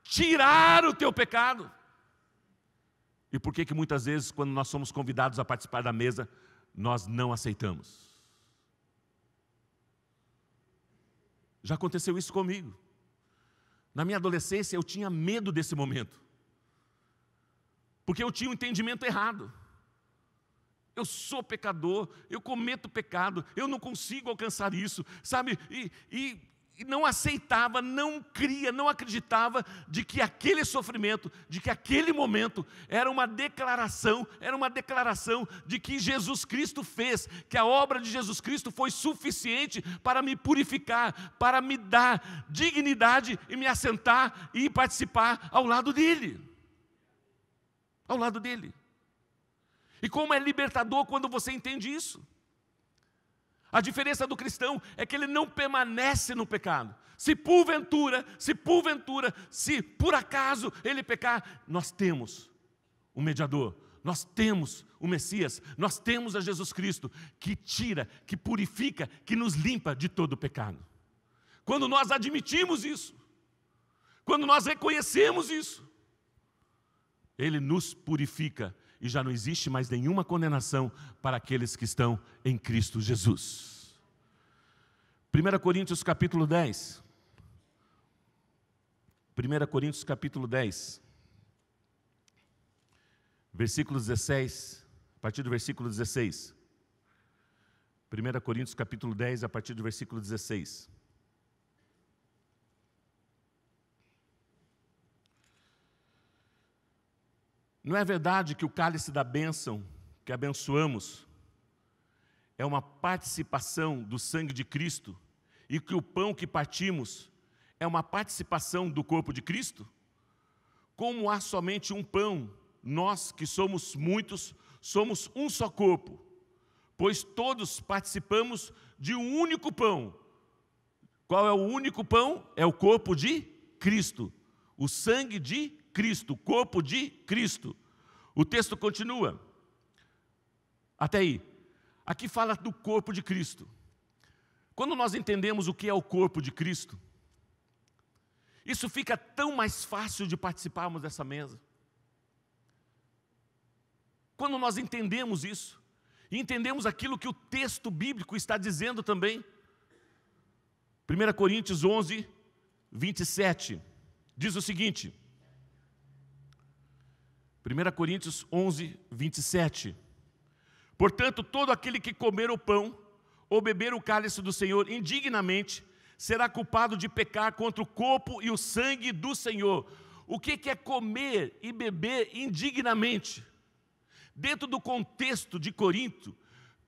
Speaker 1: tirar o teu pecado? E por que muitas vezes, quando nós somos convidados a participar da mesa, nós não aceitamos? Já aconteceu isso comigo. Na minha adolescência, eu tinha medo desse momento. Porque eu tinha um entendimento errado. Eu sou pecador, eu cometo pecado, eu não consigo alcançar isso, sabe? E não aceitava, não cria, não acreditava de que aquele sofrimento, de que aquele momento era uma declaração de que Jesus Cristo fez, que a obra de Jesus Cristo foi suficiente para me purificar, para me dar dignidade e me assentar e participar ao lado dele. Ao lado dele. E como é libertador quando você entende isso. A diferença do cristão é que ele não permanece no pecado. Se porventura, se por acaso ele pecar, nós temos o mediador, nós temos o Messias, nós temos a Jesus Cristo, que tira, que purifica, que nos limpa de todo o pecado. Quando nós admitimos isso, quando nós reconhecemos isso, Ele nos purifica e já não existe mais nenhuma condenação para aqueles que estão em Cristo Jesus. 1 Coríntios capítulo 10. 1 Coríntios capítulo 10. Versículo 16, a partir do versículo 16. 1 Coríntios capítulo 10, a partir do versículo 16. Não é verdade que o cálice da bênção que abençoamos é uma participação do sangue de Cristo e que o pão que partimos é uma participação do corpo de Cristo? Como há somente um pão, nós que somos muitos, somos um só corpo, pois todos participamos de um único pão. Qual é o único pão? É o corpo de Cristo, o sangue de Cristo, o corpo de Cristo. O texto continua. Até aí. Aqui fala do corpo de Cristo. Quando nós entendemos o que é o corpo de Cristo, isso fica tão mais fácil de participarmos dessa mesa. Quando nós entendemos isso, E entendemos aquilo que o texto bíblico está dizendo também. 1 Coríntios 11, 27, diz o seguinte. 1 Coríntios 11, 27. Portanto, todo aquele que comer o pão ou beber o cálice do Senhor indignamente, será culpado de pecar contra o corpo e o sangue do Senhor. O que é comer e beber indignamente? Dentro do contexto de Corinto,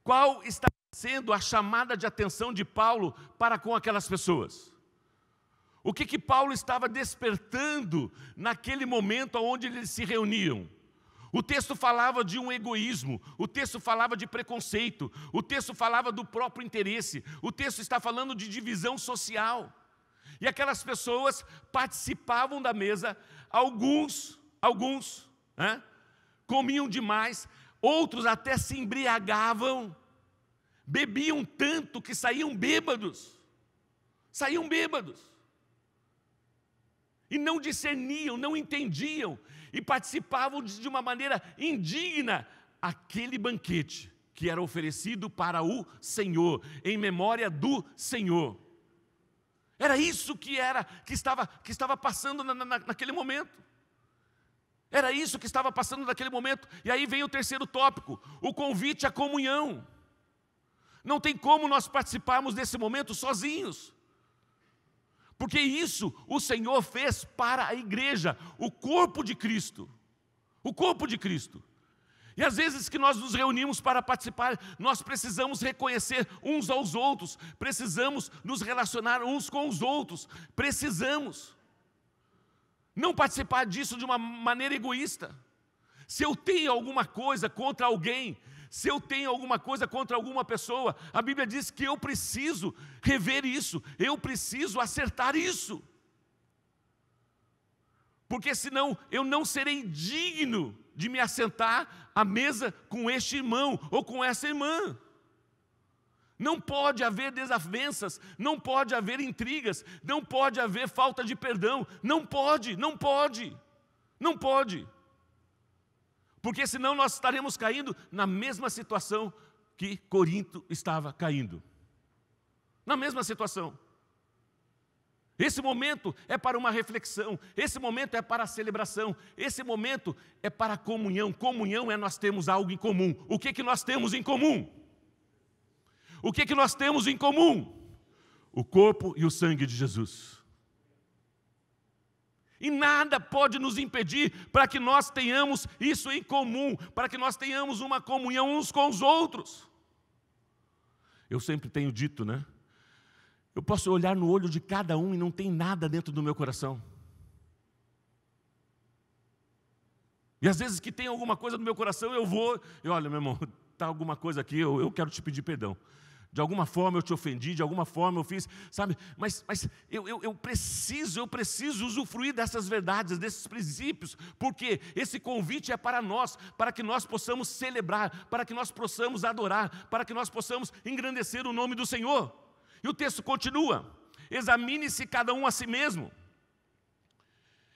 Speaker 1: qual está sendo a chamada de atenção de Paulo para com aquelas pessoas? O que Paulo estava despertando naquele momento onde eles se reuniam? O texto falava de um egoísmo, o texto falava de preconceito, o texto falava do próprio interesse, o texto está falando de divisão social. E aquelas pessoas participavam da mesa, alguns comiam demais, outros até se embriagavam, bebiam tanto que saíam bêbados. E não discerniam, não entendiam, e participavam de uma maneira indigna aquele banquete que era oferecido para o Senhor, em memória do Senhor. Era isso que estava passando naquele momento. Era isso que estava passando naquele momento. E aí vem o terceiro tópico, o convite à comunhão. Não tem como nós participarmos desse momento sozinhos. Porque isso o Senhor fez para a igreja, o corpo de Cristo. O corpo de Cristo. E às vezes que nós nos reunimos para participar, nós precisamos reconhecer uns aos outros, precisamos nos relacionar uns com os outros, precisamos não participar disso de uma maneira egoísta. Se eu tenho alguma coisa contra alguém, se eu tenho alguma coisa contra alguma pessoa, a Bíblia diz que eu preciso rever isso, eu preciso acertar isso. Porque senão eu não serei digno de me assentar à mesa com este irmão ou com essa irmã. Não pode haver desavenças, não pode haver intrigas, não pode haver falta de perdão, não pode. Porque senão nós estaremos caindo na mesma situação que Corinto estava caindo. Na mesma situação. Esse momento é para uma reflexão, esse momento é para a celebração, esse momento é para a comunhão. Comunhão é nós temos algo em comum. O que nós temos em comum? O que nós temos em comum? O corpo e o sangue de Jesus. E nada pode nos impedir para que nós tenhamos isso em comum, para que nós tenhamos uma comunhão uns com os outros. Eu sempre tenho dito, né? Eu posso olhar no olho de cada um e não tem nada dentro do meu coração. E às vezes que tem alguma coisa no meu coração, eu olha, meu irmão, está alguma coisa aqui, eu quero te pedir perdão. De alguma forma eu te ofendi, de alguma forma eu fiz, sabe? Mas eu preciso usufruir dessas verdades, desses princípios, porque esse convite é para nós, para que nós possamos celebrar, para que nós possamos adorar, para que nós possamos engrandecer o nome do Senhor. E o texto continua, examine-se cada um a si mesmo,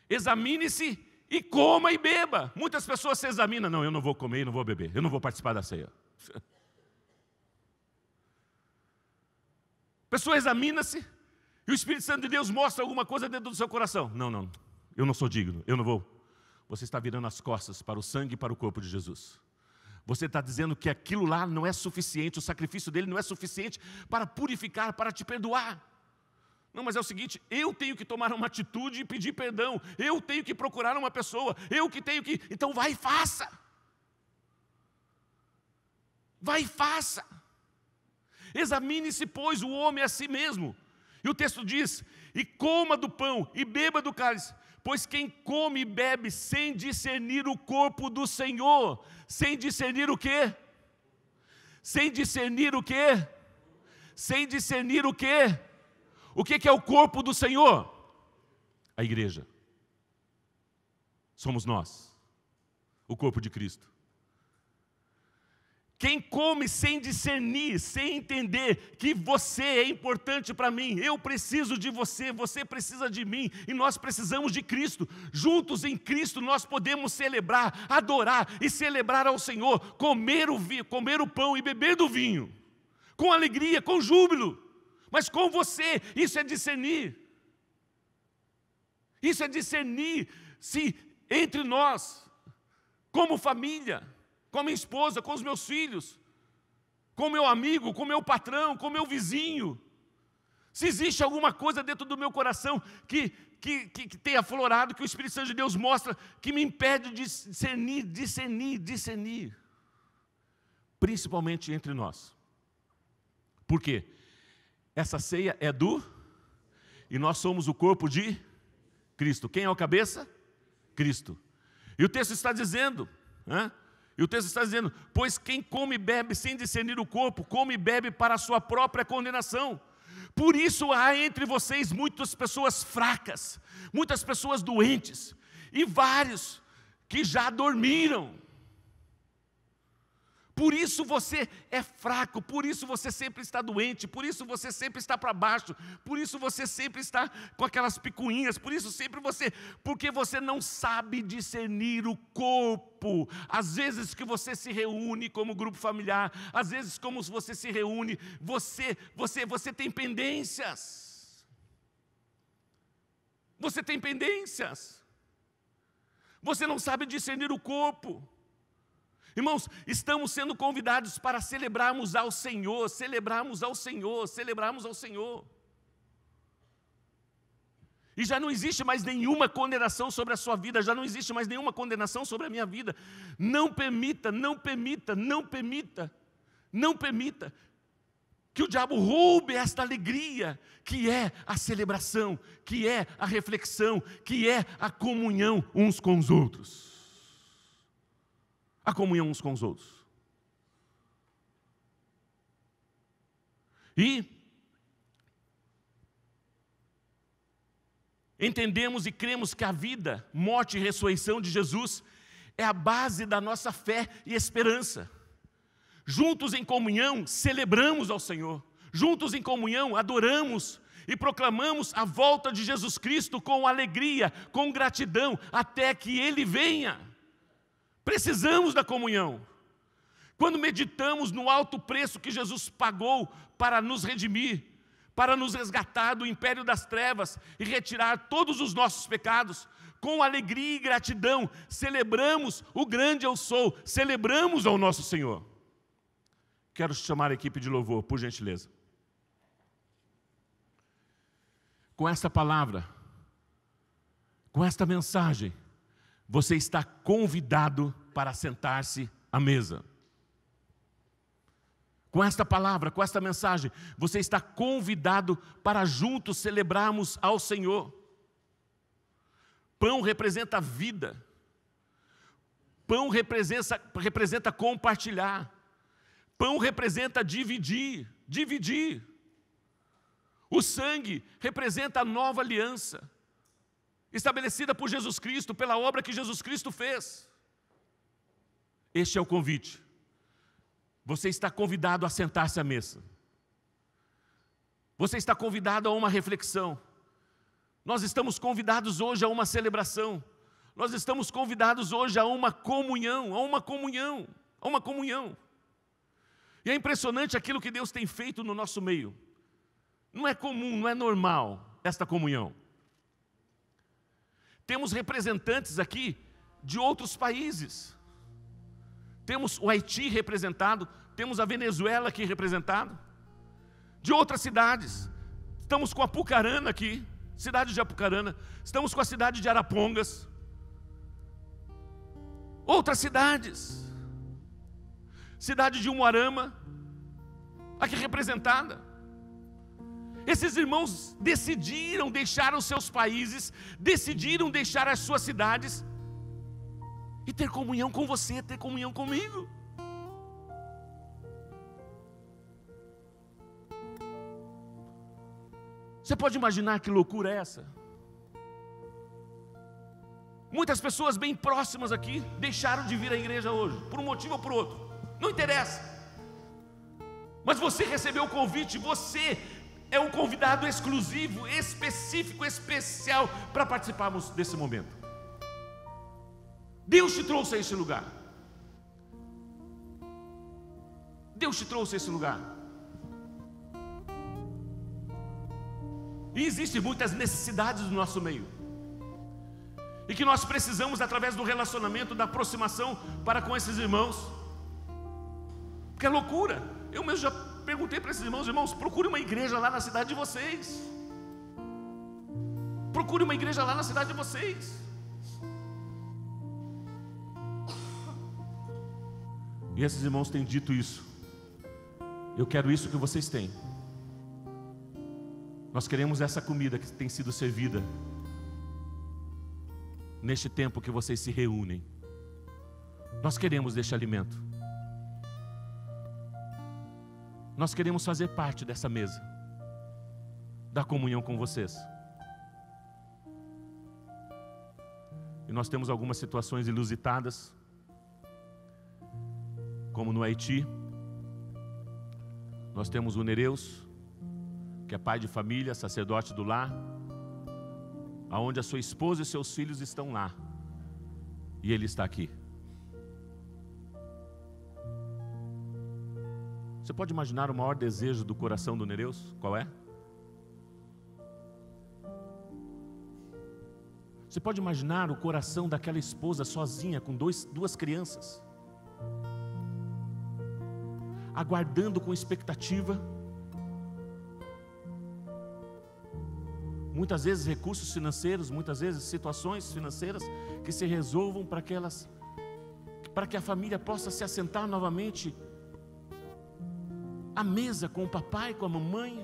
Speaker 1: examine-se e coma e beba. Muitas pessoas se examinam, não, eu não vou comer, eu não vou beber, eu não vou participar da ceia. A pessoa examina-se e o Espírito Santo de Deus mostra alguma coisa dentro do seu coração. Não, eu não sou digno, eu não vou. Você está virando as costas para o sangue e para o corpo de Jesus. Você está dizendo que aquilo lá não é suficiente, o sacrifício dele não é suficiente para purificar, para te perdoar. Não, mas é o seguinte, eu tenho que tomar uma atitude e pedir perdão, eu tenho que procurar uma pessoa, então vai e faça. Vai e faça. Examine-se, pois, o homem a si mesmo. E o texto diz, e coma do pão e beba do cálice, pois quem come e bebe sem discernir o corpo do Senhor, sem discernir o quê? Sem discernir o quê? Sem discernir o quê? O que é o corpo do Senhor? A igreja. Somos nós, o corpo de Cristo. Quem come sem discernir, sem entender que você é importante para mim, eu preciso de você, você precisa de mim, e nós precisamos de Cristo. Juntos em Cristo nós podemos celebrar, adorar e celebrar ao Senhor, comer o pão e beber do vinho, com alegria, com júbilo, mas com você. Isso é discernir. Isso é discernir se entre nós, como família, com a minha esposa, com os meus filhos, com o meu amigo, com o meu patrão, com o meu vizinho, se existe alguma coisa dentro do meu coração que tem aflorado, que o Espírito Santo de Deus mostra, que me impede de discernir, principalmente entre nós. Por quê? Essa ceia é e nós somos o corpo de Cristo. Quem é o cabeça? Cristo. E o texto está dizendo, pois quem come e bebe sem discernir o corpo, come e bebe para a sua própria condenação. Por isso há entre vocês muitas pessoas fracas, muitas pessoas doentes, e vários que já dormiram. Por isso você é fraco, por isso você sempre está doente, por isso você sempre está para baixo, por isso você sempre está com aquelas picuinhas, porque você não sabe discernir o corpo. Às vezes que você se reúne como grupo familiar, às vezes como você se reúne, você tem pendências. Você tem pendências. Você não sabe discernir o corpo. Irmãos, estamos sendo convidados para celebrarmos ao Senhor, celebrarmos ao Senhor, celebrarmos ao Senhor. E já não existe mais nenhuma condenação sobre a sua vida, já não existe mais nenhuma condenação sobre a minha vida. Não permita que o diabo roube esta alegria, que é a celebração, que é a reflexão, que é a comunhão uns com os outros. A comunhão uns com os outros. E entendemos e cremos que a vida, morte e ressurreição de Jesus é a base da nossa fé e esperança. Juntos em comunhão, celebramos ao Senhor. Juntos em comunhão, adoramos e proclamamos a volta de Jesus Cristo com alegria, com gratidão, até que Ele venha. Precisamos da comunhão. Quando meditamos no alto preço que Jesus pagou para nos redimir, para nos resgatar do império das trevas e retirar todos os nossos pecados, com alegria e gratidão, celebramos o grande eu sou, celebramos ao nosso Senhor. Quero chamar a equipe de louvor, por gentileza. Com esta palavra, com esta mensagem, você está convidado para sentar-se à mesa. Com esta palavra, com esta mensagem, você está convidado para juntos celebrarmos ao Senhor. Pão representa vida. Pão representa compartilhar. Pão representa dividir. O sangue representa a nova aliança, estabelecida por Jesus Cristo, pela obra que Jesus Cristo fez. Este é o convite. Você está convidado a sentar-se à mesa. Você está convidado a uma reflexão. Nós estamos convidados hoje a uma celebração. Nós estamos convidados hoje a uma comunhão, E é impressionante aquilo que Deus tem feito no nosso meio. Não é comum, não é normal esta comunhão. Temos representantes aqui de outros países. Temos o Haiti representado, temos a Venezuela aqui representado, de outras cidades. Estamos com Apucarana aqui, cidade de Apucarana. Estamos com a cidade de Arapongas. Outras cidades. Cidade de Umuarama, aqui representada. Esses irmãos decidiram deixar os seus países, decidiram deixar as suas cidades e ter comunhão com você, ter comunhão comigo. Você pode imaginar que loucura é essa? Muitas pessoas bem próximas aqui deixaram de vir à igreja hoje, por um motivo ou por outro. Não interessa. Mas você recebeu o convite, você é um convidado exclusivo, específico, especial para participarmos desse momento. Deus te trouxe a esse lugar. Deus te trouxe a esse lugar. E existem muitas necessidades no nosso meio, e que nós precisamos, através do relacionamento, da aproximação para com esses irmãos. Porque é loucura. Eu mesmo já perguntei para esses irmãos: irmãos, procure uma igreja lá na cidade de vocês. Procure uma igreja lá na cidade de vocês. E esses irmãos têm dito isso. Eu quero isso que vocês têm. Nós queremos essa comida que tem sido servida neste tempo que vocês se reúnem. Nós queremos deste alimento. Nós queremos fazer parte dessa mesa, da comunhão com vocês. E nós temos algumas situações inusitadas, como no Haiti. Nós temos o Nereus, que é pai de família, sacerdote do lar, aonde a sua esposa e seus filhos estão lá, e ele está aqui. Você pode imaginar o maior desejo do coração do Nereus? Qual é? Você pode imaginar o coração daquela esposa sozinha, com duas crianças, aguardando com expectativa, muitas vezes recursos financeiros, muitas vezes situações financeiras que se resolvam para que a família possa se assentar novamente à mesa com o papai, com a mamãe.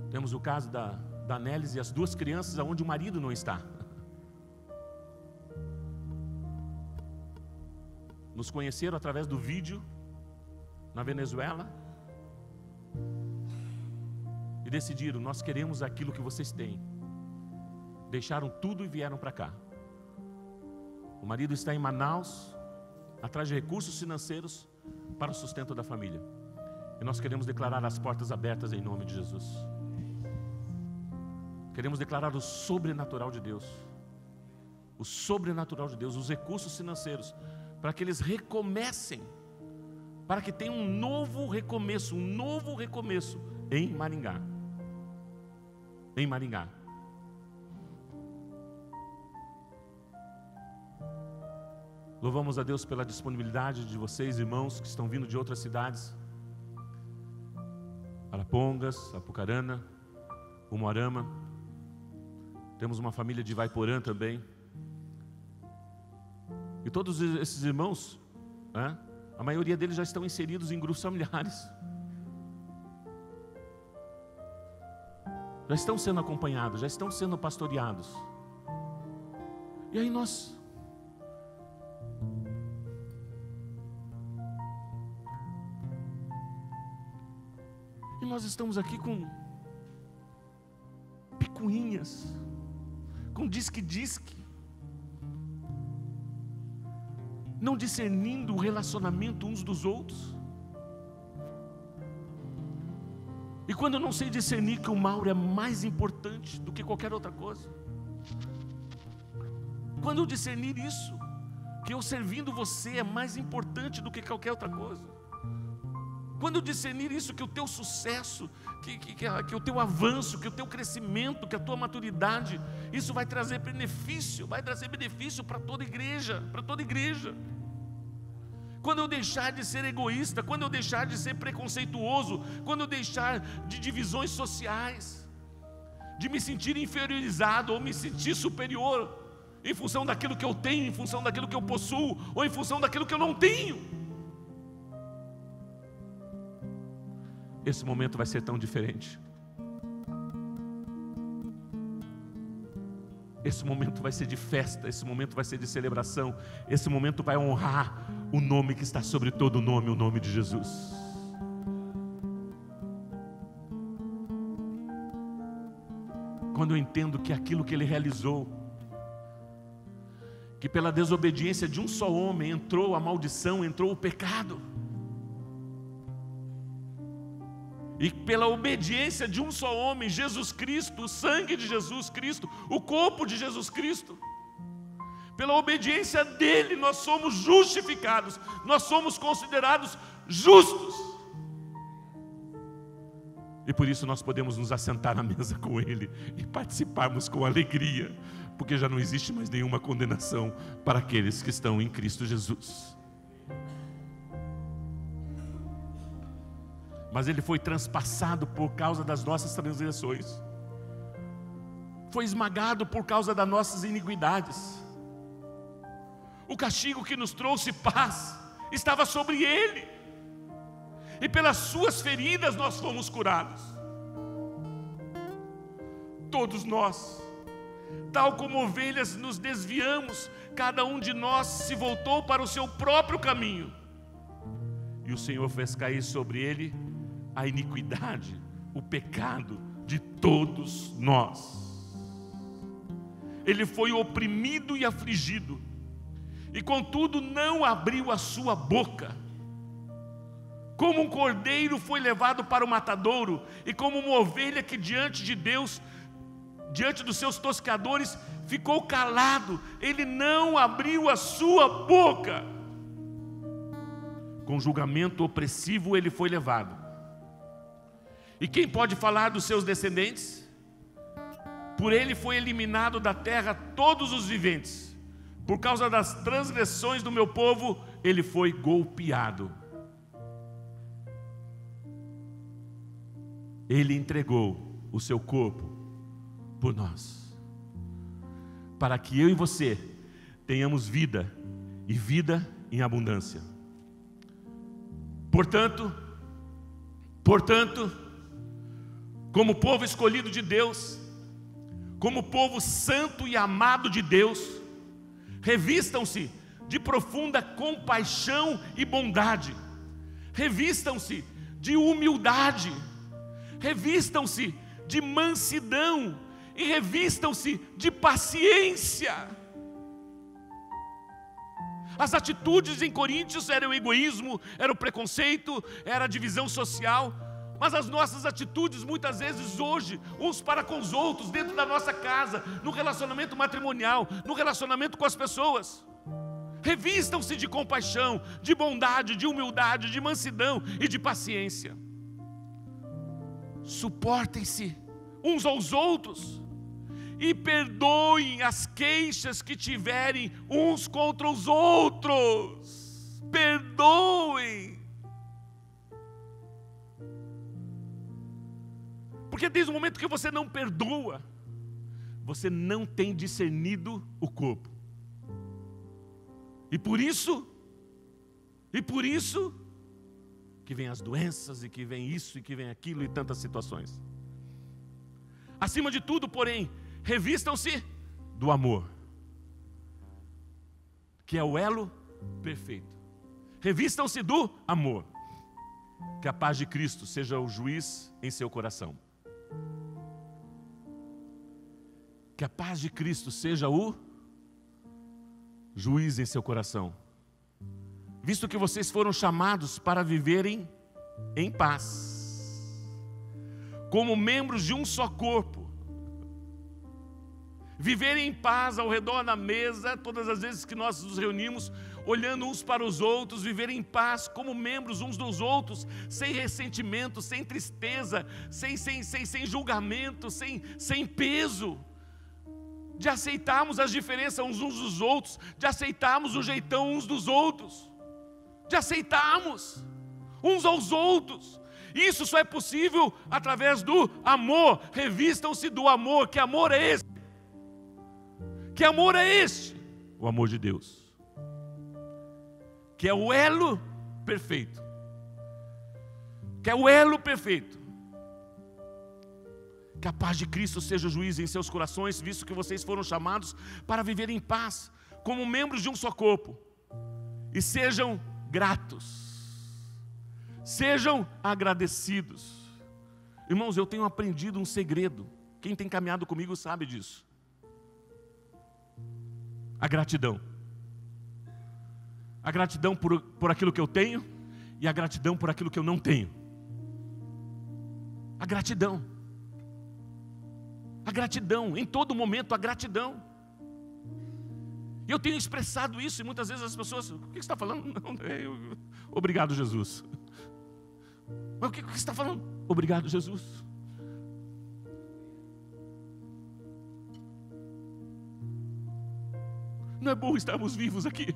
Speaker 1: Temos o caso da Nélis e as duas crianças, onde o marido não está. Nos conheceram através do vídeo na Venezuela e decidiram: nós queremos aquilo que vocês têm. Deixaram tudo e vieram para cá. O marido está em Manaus, atrás de recursos financeiros para o sustento da família. E nós queremos declarar as portas abertas em nome de Jesus. Queremos declarar o sobrenatural de Deus. O sobrenatural de Deus, os recursos financeiros, para que eles recomecem, para que tenham um novo recomeço em Maringá. Em Maringá. Louvamos a Deus pela disponibilidade de vocês, irmãos, que estão vindo de outras cidades, Arapongas, Apucarana, Umuarama. Temos uma família de Ivaiporã também. E todos esses irmãos, a maioria deles já estão inseridos em grupos familiares. Já estão sendo acompanhados, já estão sendo pastoreados. E aí nós estamos aqui com picuinhas, com disque-disque, não discernindo o relacionamento uns dos outros. E quando eu não sei discernir que o Mauro é mais importante do que qualquer outra coisa, quando eu discernir isso, que eu servindo você é mais importante do que qualquer outra coisa, quando eu discernir isso, que o teu sucesso, que o teu avanço, que o teu crescimento, que a tua maturidade, isso vai trazer benefício para toda igreja, Quando eu deixar de ser egoísta, quando eu deixar de ser preconceituoso, quando eu deixar de divisões sociais, de me sentir inferiorizado ou me sentir superior, em função daquilo que eu tenho, em função daquilo que eu possuo, ou em função daquilo que eu não tenho. Esse momento vai ser tão diferente. Esse momento vai ser de festa, esse momento vai ser de celebração, esse momento vai honrar o nome que está sobre todo nome, o nome de Jesus. quando eu entendo que aquilo que Ele realizou, que pela desobediência de um só homem entrou a maldição, entrou o pecado, e pela obediência de um só homem, Jesus Cristo, o sangue de Jesus Cristo, o corpo de Jesus Cristo, pela obediência dele nós somos justificados, nós somos considerados justos, e por isso nós podemos nos assentar na mesa com Ele e participarmos com alegria, porque já não existe mais nenhuma condenação para aqueles que estão em Cristo Jesus. Mas Ele foi transpassado por causa das nossas transgressões, foi esmagado por causa das nossas iniquidades. O castigo que nos trouxe paz estava sobre Ele, e pelas suas feridas nós fomos curados. Todos nós, tal como ovelhas, nos desviamos, cada um de nós se voltou para o seu próprio caminho, e o Senhor fez cair sobre Ele a iniquidade, o pecado de todos nós. Ele foi oprimido e afligido, e contudo não abriu a sua boca. Como um cordeiro foi levado para o matadouro, e como uma ovelha que diante de Deus, diante dos seus tosqueadores, ficou calado, Ele não abriu a sua boca. Com julgamento opressivo Ele foi levado. E quem pode falar dos seus descendentes? Por Ele foi eliminado da terra todos os viventes. Por causa das transgressões do meu povo, Ele foi golpeado. Ele entregou o seu corpo por nós, para que eu e você tenhamos vida, e vida em abundância. Portanto, como povo escolhido de Deus, como povo santo e amado de Deus, revistam-se de profunda compaixão e bondade, revistam-se de humildade, revistam-se de mansidão e revistam-se de paciência. As atitudes em Coríntios eram egoísmo, era o preconceito, era a divisão social. Mas as nossas atitudes muitas vezes hoje, uns para com os outros, dentro da nossa casa, no relacionamento matrimonial, no relacionamento com as pessoas, revistam-se de compaixão, de bondade, de humildade, de mansidão e de paciência. Suportem-se uns aos outros e perdoem as queixas que tiverem uns contra os outros. Perdoem. Porque desde o momento que você não perdoa, você não tem discernido o corpo. E por isso que vem as doenças, e que vem isso, e que vem aquilo, e tantas situações. Acima de tudo, porém, revistam-se do amor, que é o elo perfeito. Revistam-se do amor. Que a paz de Cristo seja o juiz em seu coração. Que a paz de Cristo seja o juiz em seu coração. Visto que vocês foram chamados para viverem em paz, como membros de um só corpo, viverem em paz ao redor da mesa, todas as vezes que nós nos reunimos, olhando uns para os outros, viverem em paz como membros uns dos outros, sem ressentimento, sem tristeza, sem julgamento, sem peso, de aceitarmos as diferenças uns dos outros, de aceitarmos o jeitão uns dos outros, de aceitarmos uns aos outros. Isso só é possível através do amor. Revistam-se do amor. Que amor é esse? Que amor é este? O amor de Deus, que é o elo perfeito. Que é o elo perfeito. Que a paz de Cristo seja o juiz em seus corações, visto que vocês foram chamados para viver em paz, como membros de um só corpo. E sejam gratos, sejam agradecidos. Irmãos, eu tenho aprendido um segredo Quem tem caminhado comigo sabe disso. A gratidão. A gratidão por aquilo que eu tenho e a gratidão por aquilo que eu não tenho. A gratidão. A gratidão, em todo momento a gratidão. E eu tenho expressado isso e muitas vezes as pessoas, o que você está falando? Não, obrigado, Jesus. Mas o que você está falando? Obrigado, Jesus. Não é bom estarmos vivos aqui?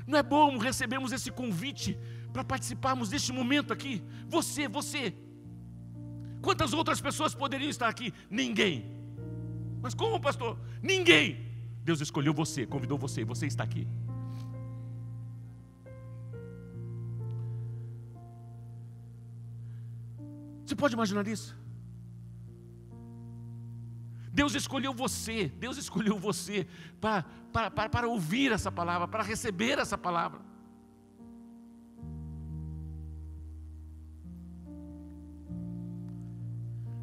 Speaker 1: Não é bom recebermos esse convite para participarmos deste momento aqui? Você. Quantas outras pessoas poderiam estar aqui? Ninguém. Mas como, pastor? Ninguém. Deus escolheu você, convidou você, e você está aqui. Você pode imaginar isso? Deus escolheu você para ouvir essa palavra, para receber essa palavra.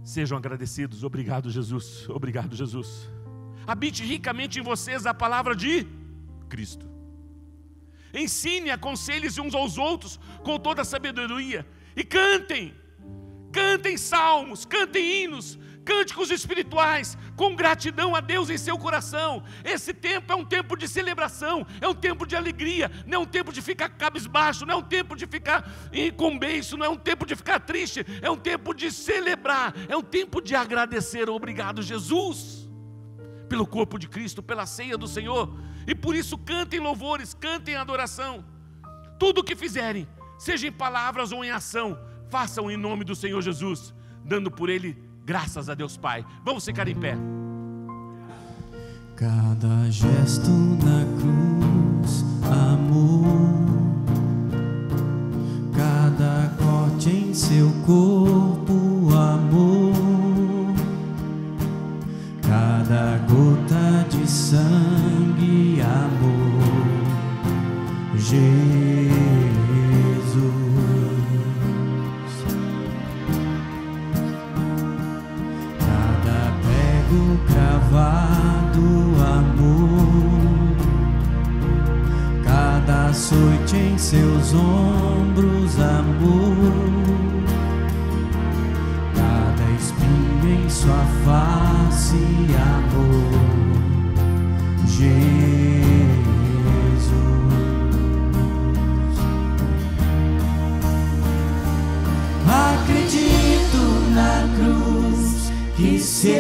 Speaker 1: Sejam agradecidos, obrigado Jesus, obrigado Jesus. Habite ricamente em vocês a palavra de Cristo. Ensine, aconselhe-se uns aos outros com toda a sabedoria. E cantem salmos, cantem hinos, cânticos espirituais, com gratidão a Deus em seu coração. Esse tempo é um tempo de celebração, é um tempo de alegria, não é um tempo de ficar cabisbaixo, não é um tempo de ficar com beiço, não é um tempo de ficar triste, é um tempo de celebrar, é um tempo de agradecer. Obrigado, Jesus, pelo corpo de Cristo, pela ceia do Senhor. E por isso cantem louvores, cantem adoração. Tudo o que fizerem, seja em palavras ou em ação, façam em nome do Senhor Jesus, dando por Ele graças a Deus Pai. Vamos ficar em pé.
Speaker 2: Cada gesto na cruz, amor. Cada corte em seu corpo, amor. Cada gota de sangue, amor. Jesus. Cravado, amor. Cada açoite em seus ombros, amor. Cada espinho em sua face, amor. Jesus. Acredito na cruz que se